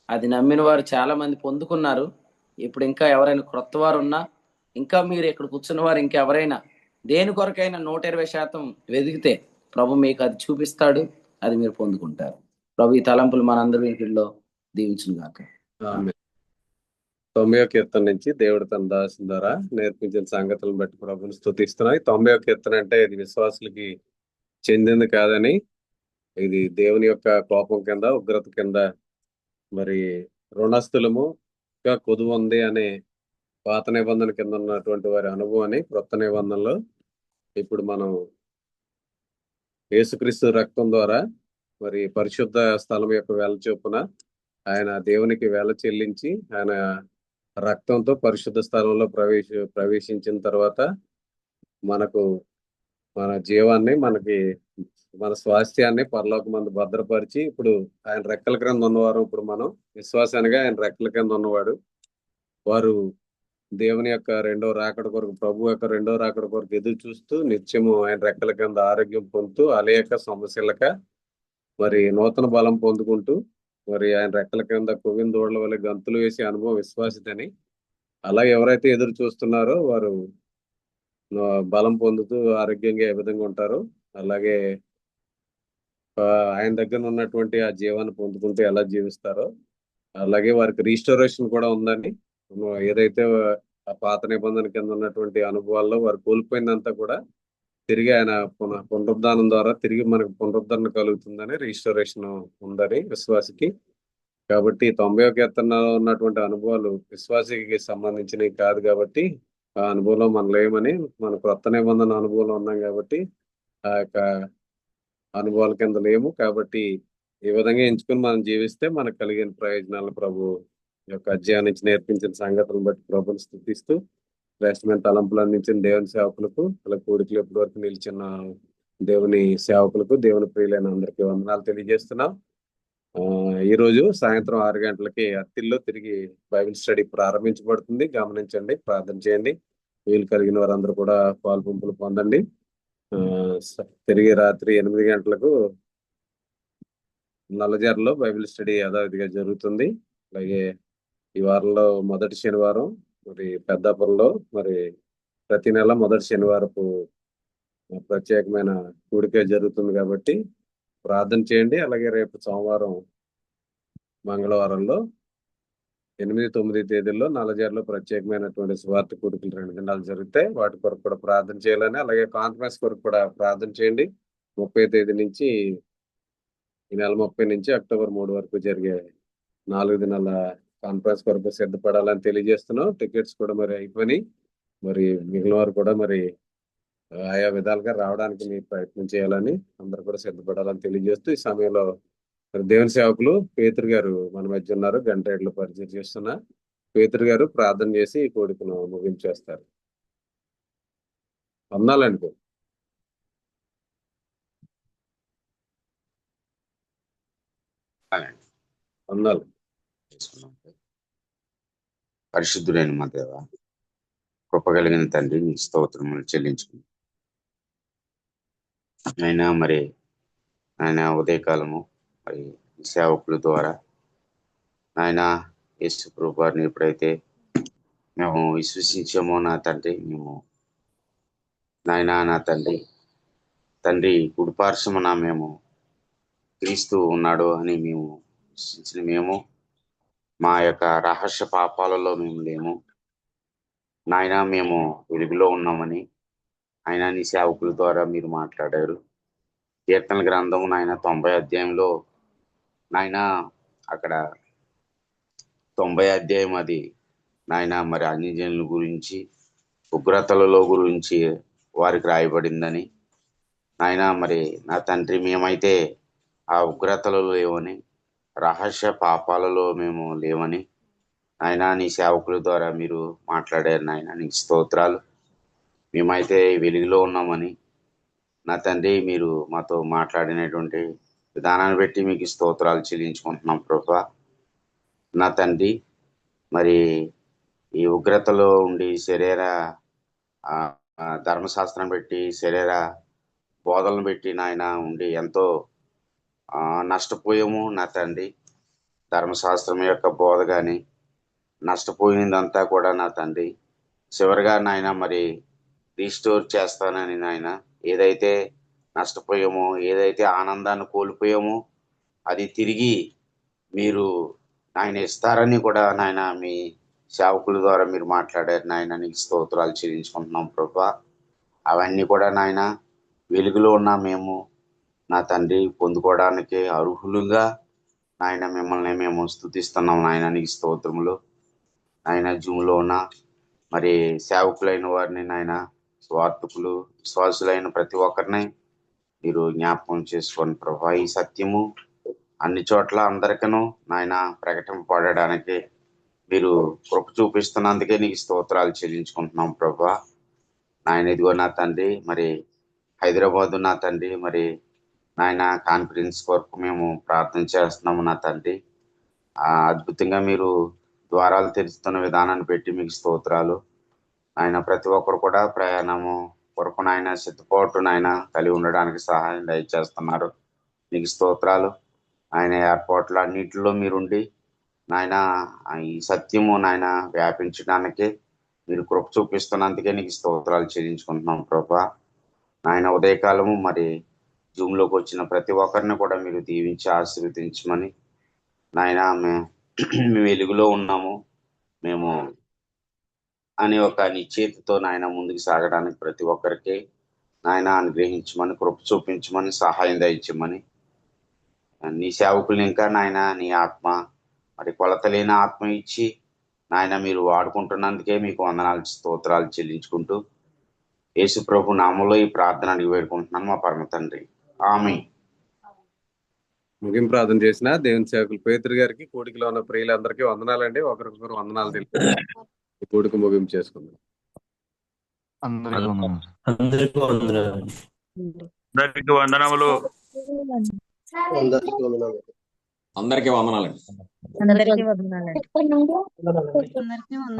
అది నమ్మిన వారు చాలా మంది పొందుకున్నారు. ఇప్పుడు ఇంకా ఎవరైనా క్రొత్త వారు ఉన్నా, ఇంకా మీరు ఇక్కడ కూర్చున్న వారు ఇంకెవరైనా దేని కొరకైనా 120% వెదిగితే ప్రభు మీకు అది చూపిస్తాడు, అది మీరు పొందుకుంటారు. ప్రభు ఈ తలంపులు మనందరి ఇంటిలో దీవించును గాక. 90వ కీర్తన నుంచి దేవుడు తన దాసుల ద్వారా నేర్పించిన సంగతులను బట్టి ప్రభుని స్తుతిస్తున్నాయి. 90వ కీర్తన అంటే ఇది విశ్వాసులకి చెందింది కాదని, ఇది దేవుని యొక్క కోపం కింద, ఉగ్రత కింద, మరి రుణస్థులము ఇంకా కొదువు ఉంది అనే పాత నిబంధన కింద ఉన్నటువంటి వారి అనుభవాన్ని క్రొత్త నిబంధనలో ఇప్పుడు మనం యేసుక్రీస్తు రక్తం ద్వారా మరి పరిశుద్ధ స్థలం యొక్క వేల చొప్పున ఆయన దేవునికి వేల చెల్లించి ఆయన రక్తంతో పరిశుద్ధ స్థలంలో ప్రవేశించిన తర్వాత మనకు మన జీవాన్ని మన స్వాస్థ్యాన్ని పరలోకమందు భద్రపరిచి ఇప్పుడు ఆయన రెక్కల క్రింద ఉన్నవారు. ఇప్పుడు మనం విశ్వాసానిగా ఆయన రెక్కల కింద ఉన్నవాడు. వారు దేవుని యొక్క రెండో రాకడ కొరకు, ప్రభు యొక్క రెండో రాకడ కొరకు ఎదురు చూస్తూ నిత్యము ఆయన రెక్కల కింద ఆరోగ్యం పొందుతూ అలేక సమస్యలక మరి నూతన బలం పొందుకుంటూ మరి ఆయన రెక్కల కింద కొవ్విన దూడల వల్ల గంతులు వేసే అనుభవం విశ్వాసితని. అలా ఎవరైతే ఎదురు చూస్తున్నారో వారు బలం పొందుతూ ఆరోగ్యంగా ఏ విధంగా ఉంటారో అలాగే ఆయన దగ్గర ఉన్నటువంటి ఆ జీవాన్ని పొందుకుంటూ ఎలా జీవిస్తారో అలాగే వారికి రీస్టోరేషన్ కూడా ఉందని. ఏదైతే ఆ పాత నిబంధన కింద ఉన్నటువంటి అనుభవాల్లో వారు కోల్పోయిందంతా కూడా తిరిగి ఆయన పునరుద్ధానం ద్వారా తిరిగి మనకు పునరుద్ధరణ కలుగుతుందని రీస్టోరేషన్ ఉందని విశ్వాసికి. కాబట్టి 90వ కీర్తనలో ఉన్నటువంటి అనుభవాలు విశ్వాసికి సంబంధించినవి కాదు. కాబట్టి ఆ అనుభవంలో మనం లేమని, మన కొత్త నిబంధన అనుభవంలో ఉన్నాం కాబట్టి ఆ యొక్క అనుభవాల కింద లేము. కాబట్టి ఈ విధంగా ఎంచుకుని మనం జీవిస్తే మనకు కలిగిన ప్రయోజనాలు ప్రభు యొక్క అధ్యాయం నుంచి నేర్పించిన సంగతులను బట్టి ప్రభుని స్తుతిస్తూ శ్రేష్టమైన తలంపులు అందించిన దేవుని సేవకులకు అలా కోరికలు ఎప్పటి వరకు నిలిచిన దేవుని సేవకులకు దేవుని ప్రియులైన అందరికీ వందనాలు తెలియజేస్తున్నాం. ఈ రోజు సాయంత్రం 6 గంటలకి అత్తిల్లో తిరిగి బైబిల్ స్టడీ ప్రారంభించబడుతుంది. గమనించండి, ప్రార్థన చేయండి. వీలు కలిగిన వారందరూ కూడా పాల్పంపులు పొందండి. తిరిగి రాత్రి 8 గంటలకు నల్లజర్లో బైబిల్ స్టడీ యథావిధిగా జరుగుతుంది. అలాగే ఈ వారంలో మొదటి శనివారం మరి పెద్దాపురంలో మరి ప్రతి నెల మొదటి శనివారపు ప్రత్యేకమైన కూడిక జరుగుతుంది కాబట్టి ప్రార్థన చేయండి. అలాగే రేపు సోమవారం మంగళవారంలో 8, 9 తేదీల్లో నల్లజర్లో ప్రత్యేకమైనటువంటి సువార్త కూడికలు 2 దినాలు జరుగుతాయి. వాటి కొరకు కూడా ప్రార్థన చేయాలని, అలాగే కాన్ఫరెన్స్ కొరకు కూడా ప్రార్థన చేయండి. 30 తేదీ నుంచి ఈ నెల 30 నుంచి అక్టోబర్ 3 వరకు జరిగే 4 దినాల కాన్ఫరెన్స్ కొరకు సిద్ధపడాలని తెలియజేస్తున్నాం. టికెట్స్ కూడా మరి అయిపోయి మరి మిగిలిన వారు కూడా మరి ఆయా విధాలుగా రావడానికి మీరు ప్రయత్నం చేయాలని, అందరూ కూడా సిద్ధపడాలని తెలియజేస్తూ ఈ సమయంలో దేవుని సేవకులు పేతురు గారు మన మధ్య ఉన్నారు. గంటేళ్ళు పరిచయం చేస్తున్న పేతురు గారు ప్రార్థన చేసి ఈ కోడికను ముగించేస్తారు. వందాలండి. వందాలు. పరిశుద్ధుడైన మా దేవ, కృప కలిగిన తండ్రి, నీ స్తోత్రములు చెల్లించుకుని అయినా మరి ఆయన ఉదయకాలము మరి సేవకుల ద్వారా ఆయన యేసు ప్రభు వారిని ఎప్పుడైతే మేము విశ్వసించామో నా తండ్రి, మేము నా తండ్రి కుడిపార్శ్వమున మేము క్రీస్తు ఉన్నాడు అని మేము విశ్వసించిన మేము మా యొక్క రహస్య పాపాలలో మేము లేము నాయన, మేము వెలుగులో ఉన్నామని ఆయన నీ సేవకుల ద్వారా మీరు మాట్లాడారు. కీర్తన గ్రంథము నాయన 90 అధ్యాయంలో నాయన అక్కడ 90 అధ్యాయం అది నాయన మరి అన్యజనుల గురించి ఉగ్రతలలో గురించి వారికి రాయబడిందని నాయన, మరి నా తండ్రి మేమైతే ఆ ఉగ్రతలలో లేవని, రహస్య పాపాలలో మేము లేవని నాయన నీ సేవకుల ద్వారా మీరు మాట్లాడారు. నాయన నీకు స్తోత్రాలు. మేమైతే వెలుగులో ఉన్నామని నా తండ్రి మీరు మాతో మాట్లాడినటువంటి విధానాన్ని బట్టి మీకు స్తోత్రాలు చెల్లించుకుంటున్నాం ప్రభువా. నా తండ్రి మరి ఈ ఉగ్రతలో ఉండి శరీర ధర్మశాస్త్రం పెట్టి శరీర బోధలను పెట్టి నాయన ఉండి ఎంతో నష్టపోయాము నా తండ్రి. ధర్మశాస్త్రం యొక్క బోధ కానీ నష్టపోయిందంతా కూడా నా తండ్రి చివరిగా నాయన మరి రీస్టోర్ చేస్తానని నాయన ఏదైతే నష్టపోయామో, ఏదైతే ఆనందాన్ని కోల్పోయామో అది తిరిగి మీరు నాయన ఇస్తారని కూడా నాయన మీ సేవకుల ద్వారా మీరు మాట్లాడారు. నాయన నీకు స్తోత్రాలు చెల్లించుకుంటున్నాం ప్రభా. అవన్నీ కూడా నాయన వెలుగులో ఉన్న మేము నా తండ్రి పొందుకోవడానికి అర్హులుగా నాయన మిమ్మల్ని మేము స్తుతిస్తున్నాం. నాయన నీకు స్తోత్రములు. నాయన జూమ్లో ఉన్న మరి సేవకులైన వారిని నాయన స్వార్థకులు విశ్వాసులైన ప్రతి ఒక్కరిని మీరు జ్ఞాపకం చేసుకోండి ప్రభా. ఈ సత్యము అన్ని చోట్ల అందరికను నాయన ప్రకటింపబడడానికి మీరు కృప చూపిస్తున్నందుకే నీకు స్తోత్రాలు చెల్లించుకుంటున్నాం ప్రభా. నాయన ఇదిగో నా తండ్రి, మరి హైదరాబాద్ నా తండ్రి, మరి నాయన కాన్ఫరెన్స్ కొరకు మేము ప్రార్థన చేస్తున్నాము నా తండ్రి. అద్భుతంగా మీరు ద్వారాలు తెరుస్తున్న విధానాన్ని పెట్టి మీకు స్తోత్రాలు. ఆయన ప్రతి ఒక్కరు కూడా ప్రయాణము కొరకు నాయన సిద్ధపాటు నాయన కలిగి ఉండడానికి సహాయం దయచేస్తున్నారు. మీకు స్తోత్రాలు. ఆయన ఏర్పాట్లు అన్నింటిలో మీరుండి నాయన ఈ సత్యము నాయన వ్యాపించడానికే మీరు కృప చూపిస్తున్నందుకే నీకు స్తోత్రాలు చెల్లించుకుంటున్నాం ప్రభా. నాయన ఉదయకాలము మరి జూమ్లోకి వచ్చిన ప్రతి ఒక్కరిని కూడా మీరు దీవించి ఆశీర్వదించమని నాయన మేము వెలుగులో ఉన్నాము మేము అని ఒక నిశ్చయితతో నాయన ముందుకు సాగడానికి ప్రతి ఒక్కరికి నాయన అనుగ్రహించమని, కృప చూపించమని, సహాయం దయచమని, నీ సేవకులు ఇంకా నాయన నీ ఆత్మ మరి కొలతలేని ఆత్మ ఇచ్చి నాయన మీరు వాడుకుంటున్నందుకే మీకు వందనాలు స్తోత్రాలు చెల్లించుకుంటూ యేసు ప్రభు నామంలో ఈ ప్రార్థన అడిగి వేడుకుంటున్నాను మా పరమ తండ్రి. ఆమేన్. ముగింపు ప్రార్థన చేసిన దేవుని సేవకులు పేతురు గారికి, కూడికలో ఉన్న ప్రియులందరికీ వందనాలండి. ఒకరికొకరు వందనాలు తెలుపు కూడిక ముగింపు చేసుకుందాం. అందరికీ వందనాలు. అందరికీ వందనములు. అందరికీ వందనాలు. అందరికీ వందనాలండి. అందరికీ వదనాలండి.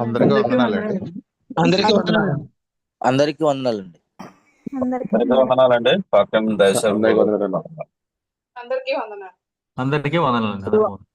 అందరికీ వందనాలండి. అందరికీ వందనాలు. అందరికీ వందనాలండి. అందరికీ వందనాలండి. పక్కన దయచేసి అందరికీ వందనాలు. అందరికీ వందనాలు. అందరికీ వందనాలండి.